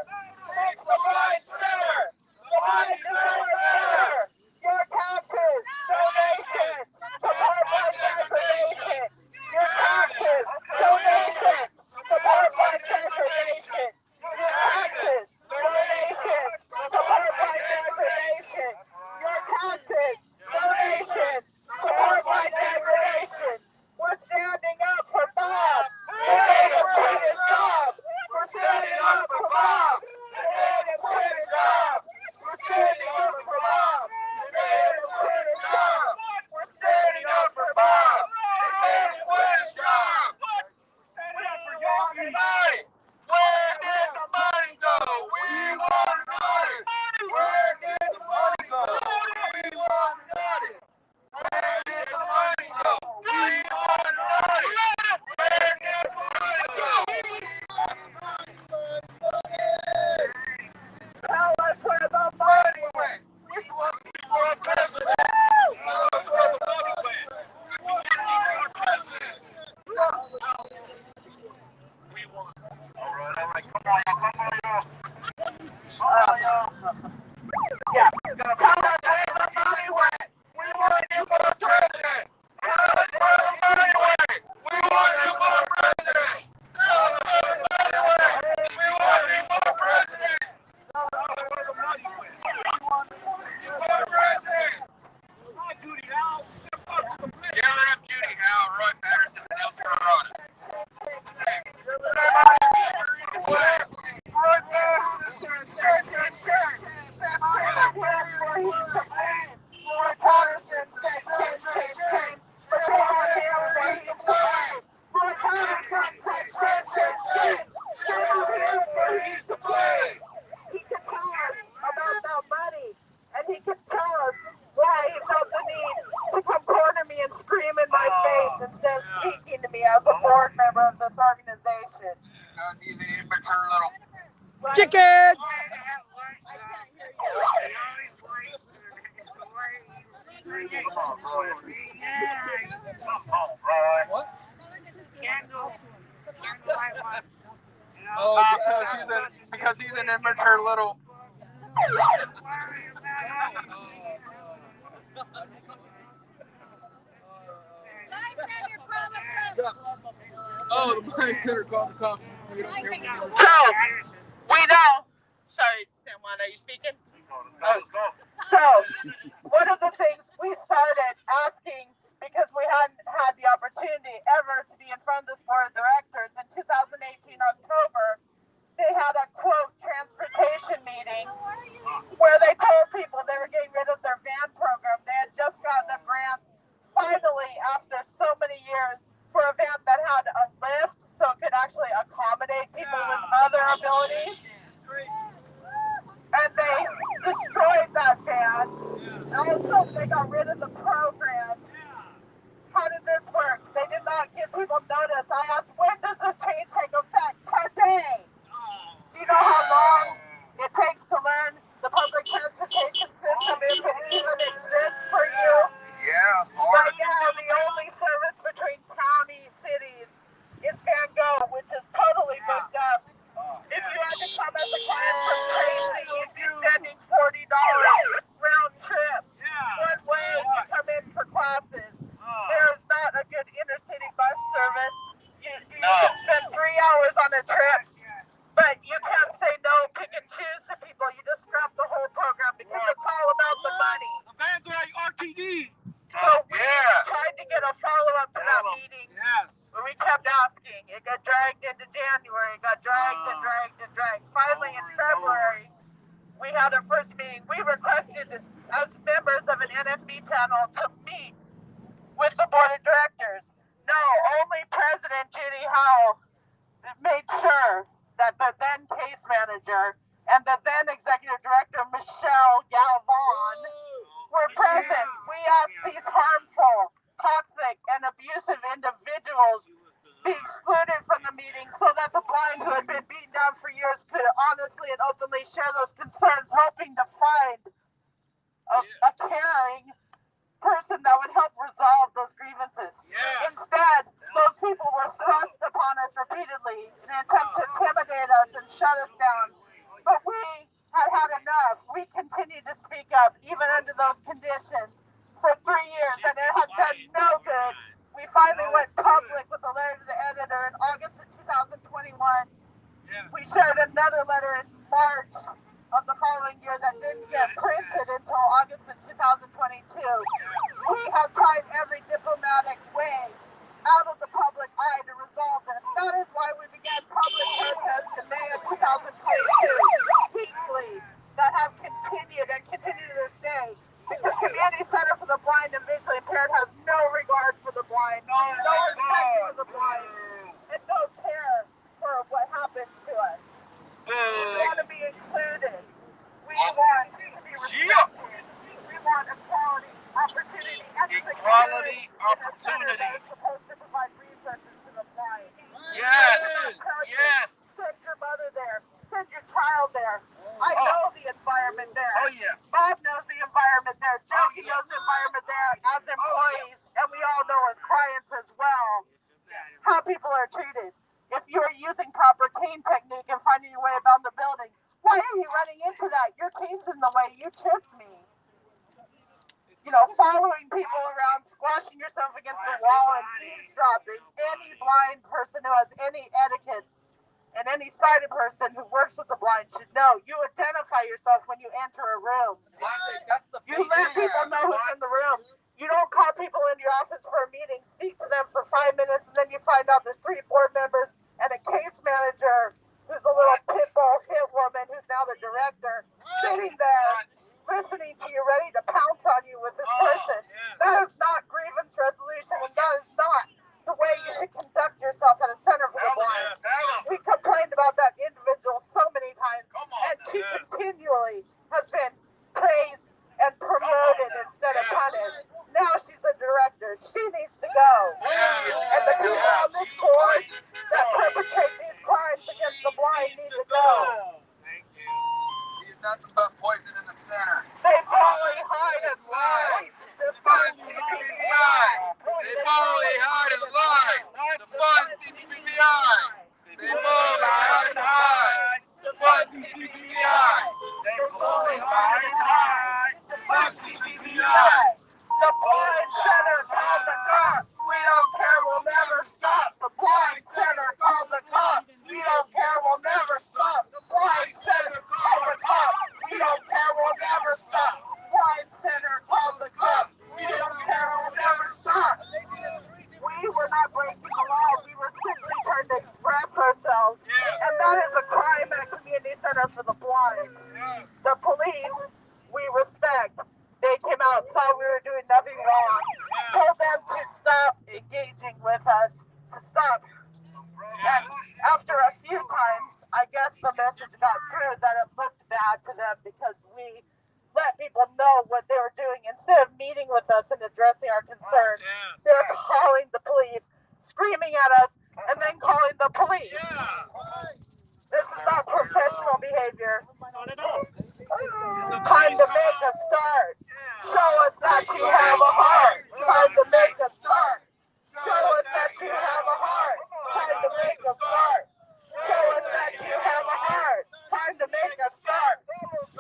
Fix the blind center. The blind deserve better. Your taxes, donations, support blind transportation. Your taxes, donations, support blind transportation. Your taxes, donations, support blind transportation. Your taxes, donations, support blind transportation. We're standing up for Bob. They made him quit his job. We're standing up for Bob. They made him quit his job. We're standing up for Bob. They made him quit his job. We're standing up for Bob. They made him quit his job. Stand up for Yokuts Ave! Where did the money go? We want to know it! Where did the money go? We want to know it! Where did the money go? We want to know it! Where did the money go? Tell us where the money went. We want to be for a president! Tell us where the money went! We want to be for a president! We want. All right, come on, y'all. Yeah. Tell us where the money went. We want you for president! Tell us where the money went! We want you for president! Tell us where the money went! We want you for president! Tell us where the money went! We want you for president! Hi, Judy Howe. Give it up, Judy Howe, Roy Patterson, and Elsie Rorada. He can tell us about that money, and he can tell us why he felt the need to come corner me and scream in my face instead of speaking to me as a board member of this organization. Because he's an immature little... Chicken! What? Oh, because he's an immature little. Oh, the Blind Center called the cops. So, we know. Sorry, San Juan, are you speaking? So, one of the things we started asking, because we hadn't had the opportunity ever to be in front of this board of directors, in 2018 October, they had a quote transportation meeting where they told people they were getting rid of their van program. They had just gotten a grant, finally, after so many years, for a van that had a lift so it could actually accommodate people with other abilities. And they destroyed that van. Also, they got rid of the program. How did this work? They did not give people notice. I asked, when does this change But you can't say no, pick and choose to people. You just scrap the whole program because it's all about the money. The bands are like RTD. So we tried to get a follow-up to that meeting. Yes. But we kept asking. It got dragged into January. It got dragged and dragged and dragged. Finally, in February, we had our first meeting. We requested, as members of an NFB panel, to meet with the board of directors. No, only President Judy Howe made sure that the then case manager and the then executive director, Michelle Galvan, were present. We asked these harmful, toxic, and abusive individuals be excluded from the meeting so that the blind who had been beaten down for years could honestly and openly share those concerns, hoping to find a caring person that would help resolve those grievances. Instead, those people were thrust upon us repeatedly in an attempt to intimidate us and shut us down. But we had had enough. We continued to speak up, even under those conditions, for 3 years, and it had done no good. We finally went public with a letter to the editor in August of 2021. We shared another letter in March of the following year that didn't get printed until August of 2022. We have tried every diplomatic way out of the public eye to resolve this. That is why we began public protests in May of 2022, peacefully, that have continued and continue to this day. Because Community Center for the Blind and Visually Impaired has no regard for the blind, no respect for the blind, and no care for what happens to us. We want to be included. We want to be respected. We want equality, opportunity, and equality, opportunity. That is supposed to provide resources to the blind. Yes. Send your mother there. Send your child there. I know the environment there. Oh, yeah. Bob knows the environment there. Jackie knows the environment there as employees, and we all know as clients as well how people are treated. If you're using proper cane technique and finding your way around the building, why are you running into that? Your cane's in the way. You tripped me. You know, following people around, squashing yourself against the wall and eavesdropping. Any blind person who has any etiquette and any sighted person who works with the blind should know. You identify yourself when you enter a room. That's the You let people know who's in the room. You don't call people into your office for a meeting, speak to them for 5 minutes, and then you find out there's 3 board members and a case manager who's a little pit bull hit woman who's now the director, sitting there, listening to you, ready to pounce on you with this person. That is not grievance resolution, and that is not the way you should conduct yourself at a center for the blind. We complained about that individual so many times, and she continually has been praised and promoted instead of punished. Now she's the director. She needs to go. And the people on this board that perpetrate these crimes against the blind need to go. She's nothing but poison in the center. They fully hide and lie. The fun CCBVI. They fully hide and lie. The fun CCBVI. They fully hide and hide. The fun CCBVI. They fully hide and hide. The fun CCBVI. The Blind Center called the cops. We don't care, we'll never stop. The Blind Center called the cops. We don't care, we'll never stop. The Blind Center called the cops. We don't care, we'll never stop. Blind Center called the cops. We don't care, we'll never stop. We were not breaking the law. We were simply trying to express ourselves. And that is a crime at a community center for the blind. The police, we respect. They came out, saw we were doing nothing wrong, told them to stop engaging with us, to stop. And after a few times, I guess the message got through that it looked bad to them because we let people know what they were doing. Instead of meeting with us and addressing our concerns, they were calling the police, screaming at us, and then calling the police. This is not professional behavior. Time to make a start. Show us that you have a heart. Time to make a start. Show us that you have a heart. Time to make a start. Show us that you have a heart. Time to make a start.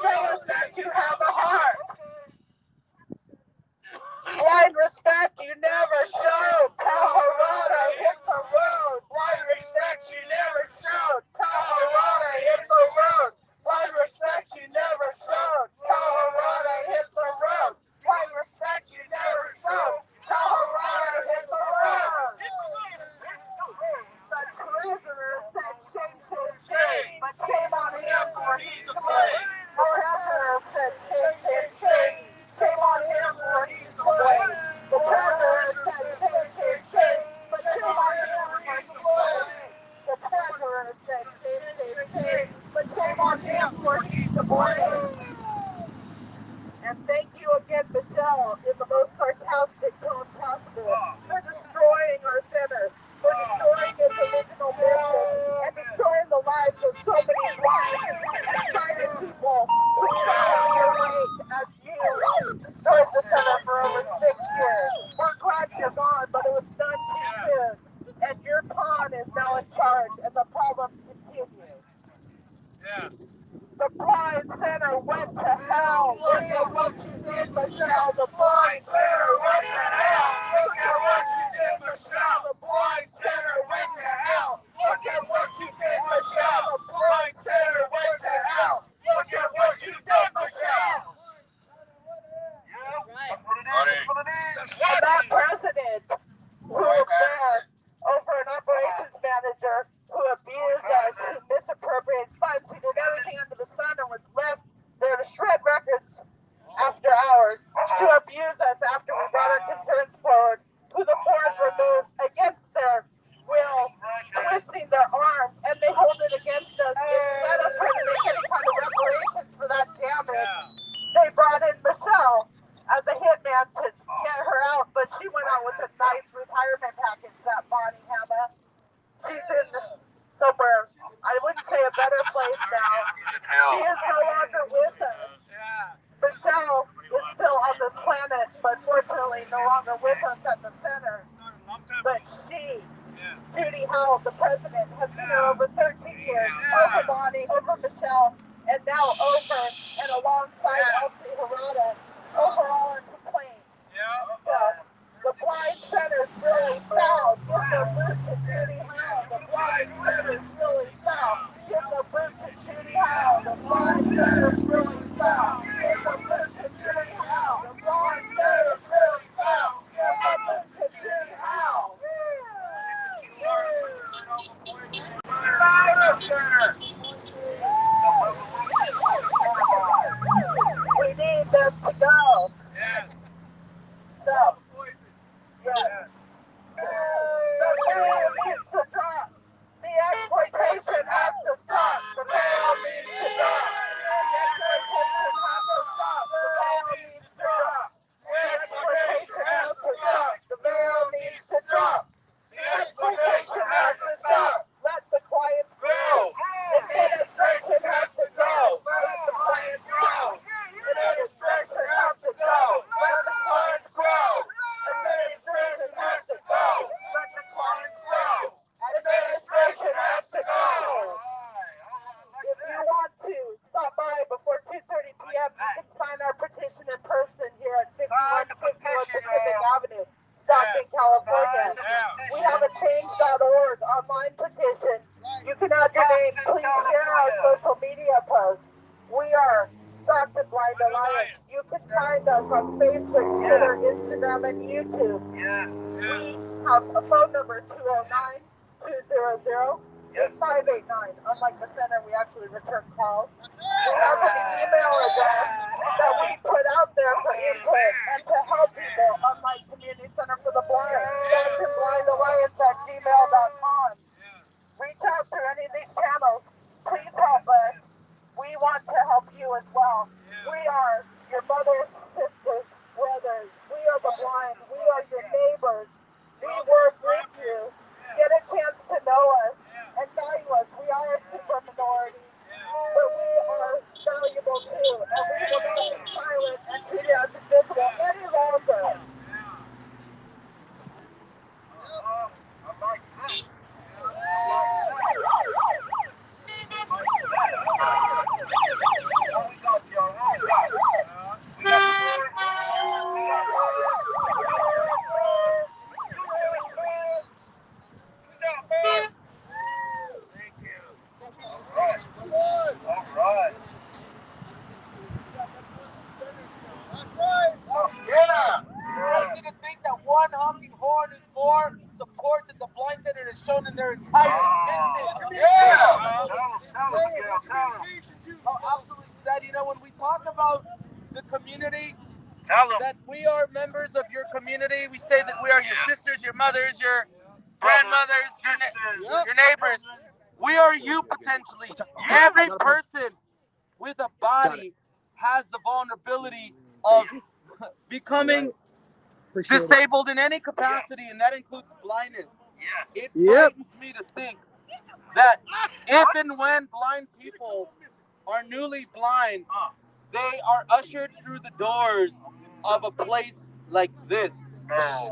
Show us that you have a heart. Blind respect you never showed. Colorado hit the road. Blind respect you never showed. want to say safe, but shame on him for he's to blame. And thank you again, Michelle, in the most sarcastic tone possible, for destroying our center, for destroying its original mission, and destroying the lives of so many blind and sighted people who sat in your wake as you destroyed the center for over 6 years. We're glad you're gone, but it was done too soon. And your pawn is now in charge, and the problems continue. Yeah. The Blind Center went to hell. Look at what you did, Michelle. The Blind Center went to hell. Look at what you did, Michelle. The Blind Center went to hell. Look at what you did, Michelle. The Blind Center went to hell. Look at what you did, Michelle. And that president who was there over an operations manager who abused us, who misappropriated funds, who did everything under the sun and was left there to shred records after hours, to abuse us after we brought our concerns forward, who the board removed against their will, twisting their arms, and they hold it against us instead of trying to make any kind of reparations for that damage. They brought in Michelle as a hitman to get her out, but she went out with a nice retirement package, that Bonnie Hammer. She's in somewhere, I wouldn't say a better place now. She is no longer with us. Michelle is still on this planet, but fortunately no longer with us at the center. But she, Judy Howell, the president, has been here over 13 years, over Bonnie, over Michelle, and now over and alongside Elsie Harada, over all our complaints. So, the Blind Center's really foul. Give the boot to Judy Howell. The Blind Center's really foul. Give the boot to Judy Howell. The Blind Center's really foul. Give the boot to Judy Howell. The Blind Center's really foul. Give the boot to Judy Howell. We need this to go. So, yes. The mail needs to drop. The exploitation has to stop. The mail needs to drop. The exploitation has to stop. The mail needs to drop. The exploitation has to stop. The mail needs to drop. The exploitation has to stop. Let the clients grow. Administration has to go. Let the clients grow. Administration has to go. Let the clients grow. Administration has to go. Let the clients grow. Administration has to go. If you want to stop by before 2:30 p.m., you can sign our petition in person here at 5151 Pacific Avenue, Stockton, California. We have a change.org online petition. You can add your name. Please share our social media posts. We are Stockton Blind Alliance. You can find us on Facebook, Twitter, Instagram, and YouTube. We have a phone number 209-200-589. Unlike the center, we actually return calls. We have an email address that we put out there for input and to help people, unlike Community Center for the Blind, StocktonBlindAlliance@gmail.com. Reach out through any of these channels. Please help us. We want to help you as well. We are your mothers, sisters, brothers. We are the blind. We are your neighbors. We work with you. Get a chance to know us and value us. We are a super minority, but we are valuable too. And we will not be silent and treated as invisible any longer. Crazy to think that one honking horn is more support than the Blind Center has shown in their entire existence. Oh, absolutely said. You know, when we talk about the community, that we are members of your community, we say that we are your sisters, your mothers, your grandmothers, your neighbors. We are you potentially. Every person with a body has the vulnerability of becoming disabled in any capacity, and that includes blindness. It frightens me to think that if and when blind people are newly blind, they are ushered through the doors of a place like this.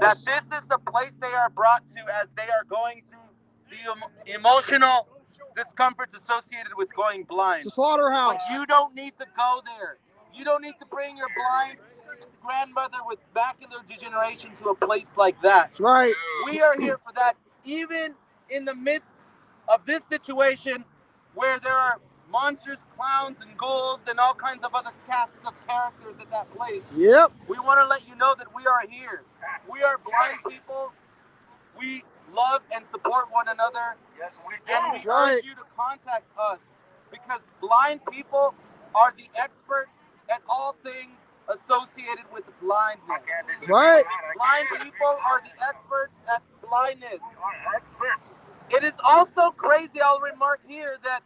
That this is the place they are brought to as they are going through the emotional discomforts associated with going blind. It's a slaughterhouse. But you don't need to go there. You don't need to bring your blind grandmother with macular degeneration to a place like that. That's right. We are here for that, even in the midst of this situation where there are monsters, clowns, and ghouls, and all kinds of other casts of characters at that place. Yep. We want to let you know that we are here. We are blind people. We love and support one another. Yes, we do. And we urge you to contact us because blind people are the experts at all things associated with blindness. Right. Blind people are the experts at blindness. Experts. It is also crazy, I'll remark here, that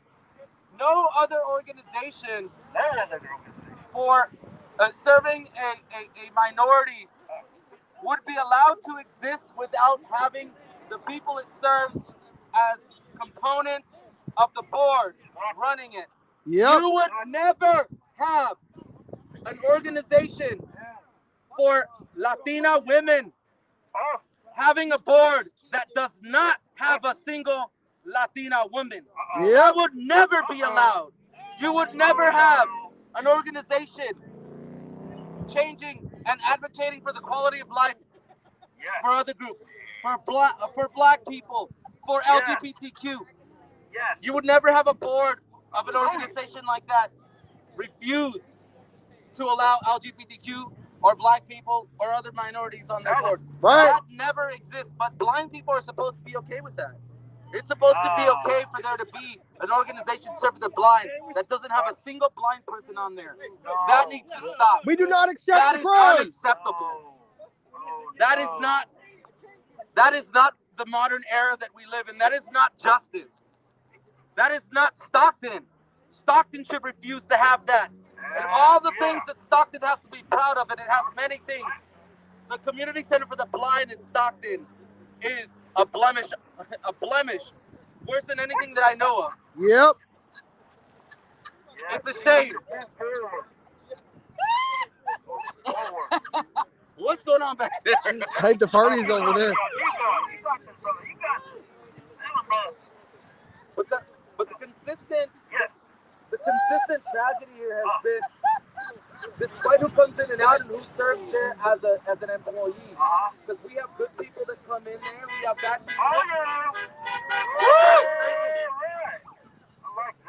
no other organization for serving a minority would be allowed to exist without having the people it serves as components of the board running it. Yep. You would never have an organization for Latina women having a board that does not have a single Latina woman. Yep. That would never be allowed. You would never have an organization changing and advocating for the quality of life for other groups, for black people, for LGBTQ. Yes. You would never have a board of an organization like that refuse to allow LGBTQ or black people or other minorities on their board. Right. That never exists, but blind people are supposed to be okay with that. It's supposed to be okay for there to be an organization serving the blind that doesn't have a single blind person on there. That needs to stop. We do not accept That the is crime. unacceptable. That is not the modern era that we live in. That is not justice. That is not Stockton. Stockton should refuse to have that. And all the things that Stockton has to be proud of, and it has many things. The Community Center for the Blind in Stockton is a blemish, worse than anything that I know of. Yep. It's a shame. What's going on back there? I think the party's over there. But the consistent tragedy here has been, despite who comes in and out and who serves there as an employee, because we have good people that come in there, we have bad people.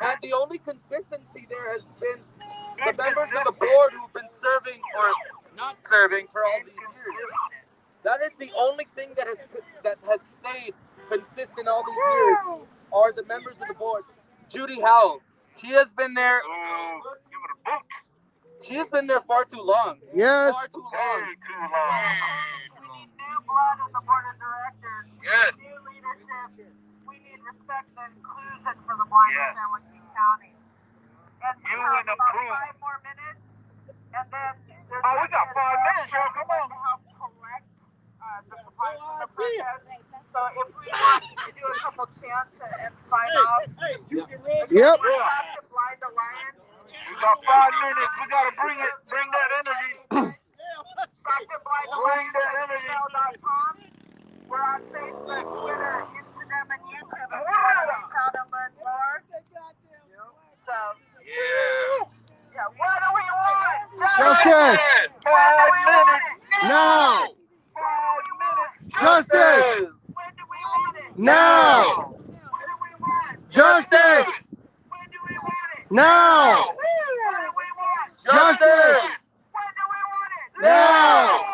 And the only consistency there has been the members of the board who've been serving or not serving for all these years. That is the only thing that has stayed consistent all these years are the members of the board. Judy Howell, she has been there. She has been there far too long. Yes. Far too long. Way too long. We need new blood in the board of directors. Yes. We need new leadership. We need respect and inclusion for the blind in San Joaquin County. And we You have and about approve. 5 more minutes. And then there's Oh, we got 5 minutes, y'all. Come on. to help collect the supplies from the protest. So if we want to do a couple chants and sign off. Yep. Stockton Blind Alliance. We got 5 minutes. We gotta bring that energy. Stockton Blind Alliance @gmail.com. We're on Facebook, Twitter, Instagram, and YouTube. If you want to reach out and learn more. So, yeah, what do we want? Justice. 5 minutes. Now. 5 minutes. Justice. When do we want it? Now. What do we want? Justice. When do we want it? Now. What do we want? Justice. When do we want it? Now.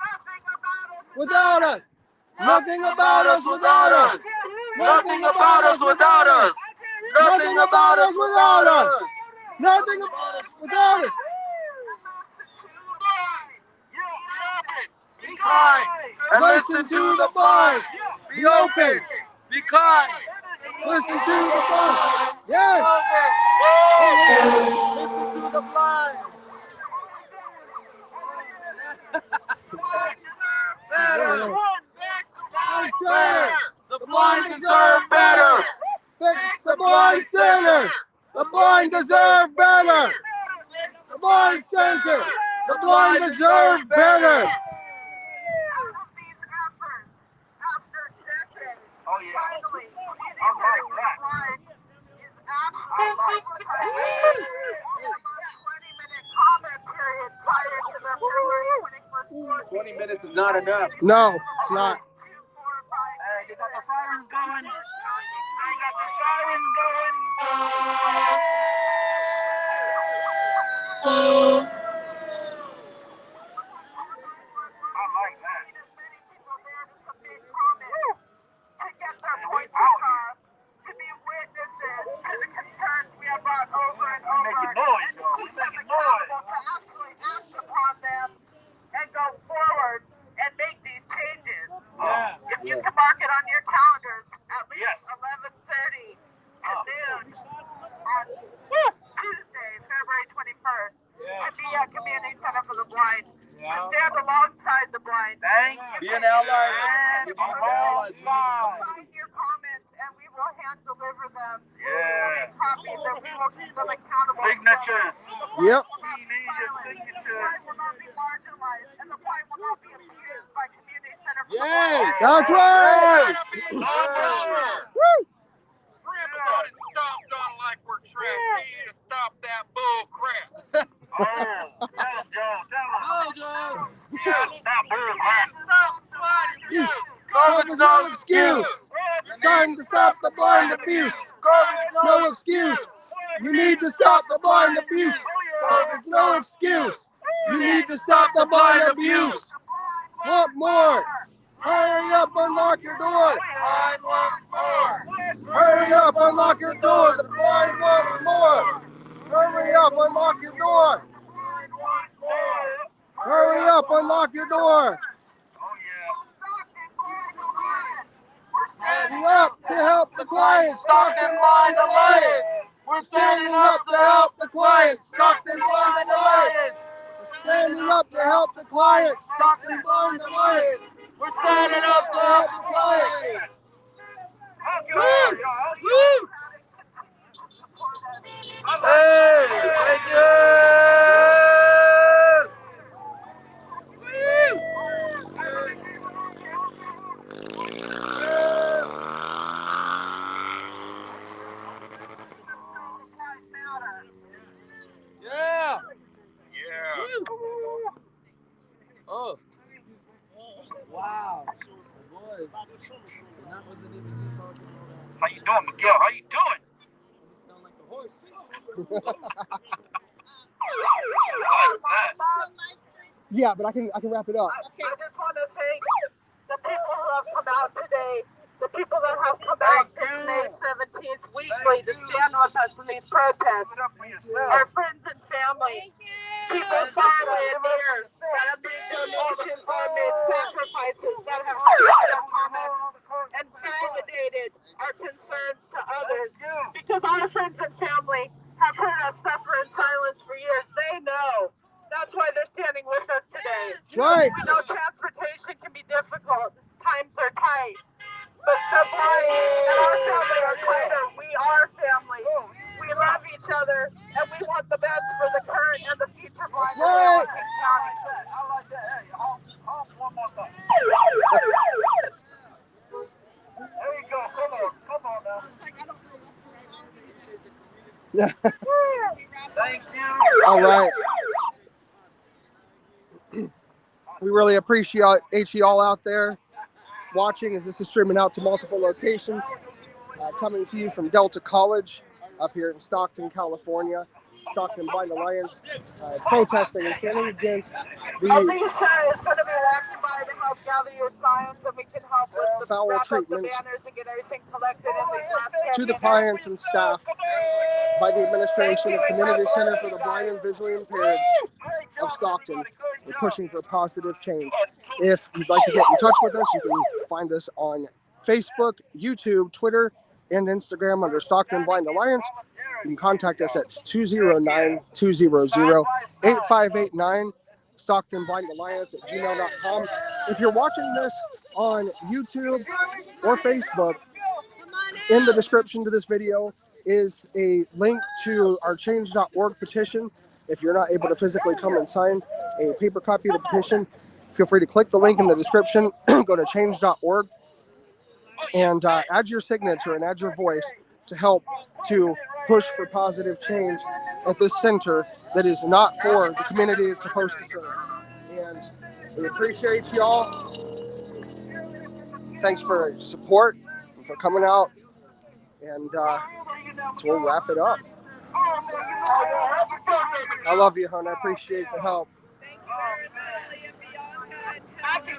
Nothing about us without us. Nothing about us without us. Nothing about us without us. Nothing about us without us. Nothing about us without us. Be kind and listen to the blind. Be open. Be kind. Listen to the blind. Yes. Listen to the blind. Better. The blind deserve better. Fix the blind center. The blind deserve better. The blind center. The blind deserve better. Oh, yeah. Finally, I like that. is actually 20-minute comment period prior to the February 21st. 20 minutes is not enough. No, it's not. Hey, they got the sirens going. They got the sirens going. I like that. To get their points across, to be witnesses to the concerns we have brought over and over. Making noise, y'all. We making noise. To actually act upon them and go forward and make these changes. If you can mark it on your calendars, at least 11:30 at noon on Tuesday, February 21st, to be at Community Center for the Blind, to stand alongside the blind. Be an ally. Sign your comments and we will hand deliver them. Yeah. Copies and we will keep them accountable. Signatures. Yep. We need your signatures. The blind will not be marginalized and the blind will not be abused by Community Center for the Yes. Blind. That's right. Woo. Everybody stopped on like we're trash. We need to stop that bull crap. Oh, tell him, Joe. Tell him. Oh, Joe. Stop bull crap. COVID's no excuse. Time to stop the blind abuse. COVID's no excuse. You need to stop the blind abuse. COVID's no excuse. You need to stop the blind abuse. Want more? Hurry up, unlock your door. I want more. Hurry up, unlock your door. The blind want more. Hurry up, unlock your door. Hurry up, unlock your door. Standing up to help the clients. Stockton Blind Alliance. We're standing up to help the clients. Stockton Blind Alliance. We're standing up to help the clients. Stockton Blind Alliance. We're standing up to help the clients. Woo! Woo! Hey, thank you. Yeah. Yeah. Oh. Wow. It was. And that wasn't even me talking about. How you doing, Miguel? How you doing? You sound like a horse. Yeah, but I can wrap it up. I just want to thank the people who have come out today, the people that have come out since May 17th weekly to stand with us in these protests, our friends and family, people far away and near that have made donations, that have made sacrifices, that have comments and validated our concerns to others. Because our friends and family have heard us suffer in silence for years. They know. That's why they're standing with us today. That's right. We know transportation can be difficult. Times are tight. But the blind and our family are tighter. We are family. We love each other, and we want the best for the current and the future blind. Right. I like that. Hey, hold one more time. There you go. Come on now. Thank you. All right. We really appreciate y'all out there watching as this is streaming out to multiple locations. Coming to you from Delta College up here in Stockton, California. Stockton Blind Alliance protesting and standing against the Alicia is going to be walking by to help gather your signs, and we can help with the foul wrap up the treatment banners and get everything collected in these last 10 to the minutes. clients and staff by the administration of Community Center for the Blind and Visually Impaired of Stockton. We're pushing for positive change. If you'd like to get in touch with us, you can find us on Facebook, YouTube, Twitter, and Instagram under Stockton Blind Alliance. You can contact us at 209-200-8589, StocktonBlindAlliance@gmail.com. If you're watching this on YouTube or Facebook, in the description to this video is a link to our change.org petition. If you're not able to physically come and sign a paper copy of the petition, feel free to click the link in the description, go to change.org, and add your signature and add your voice to help to push for positive change at this center that is not for the community it's supposed to serve. And we appreciate y'all. Thanks for your support and for coming out. And so we'll wrap it up. I love you, hon. I appreciate the help. Thank you.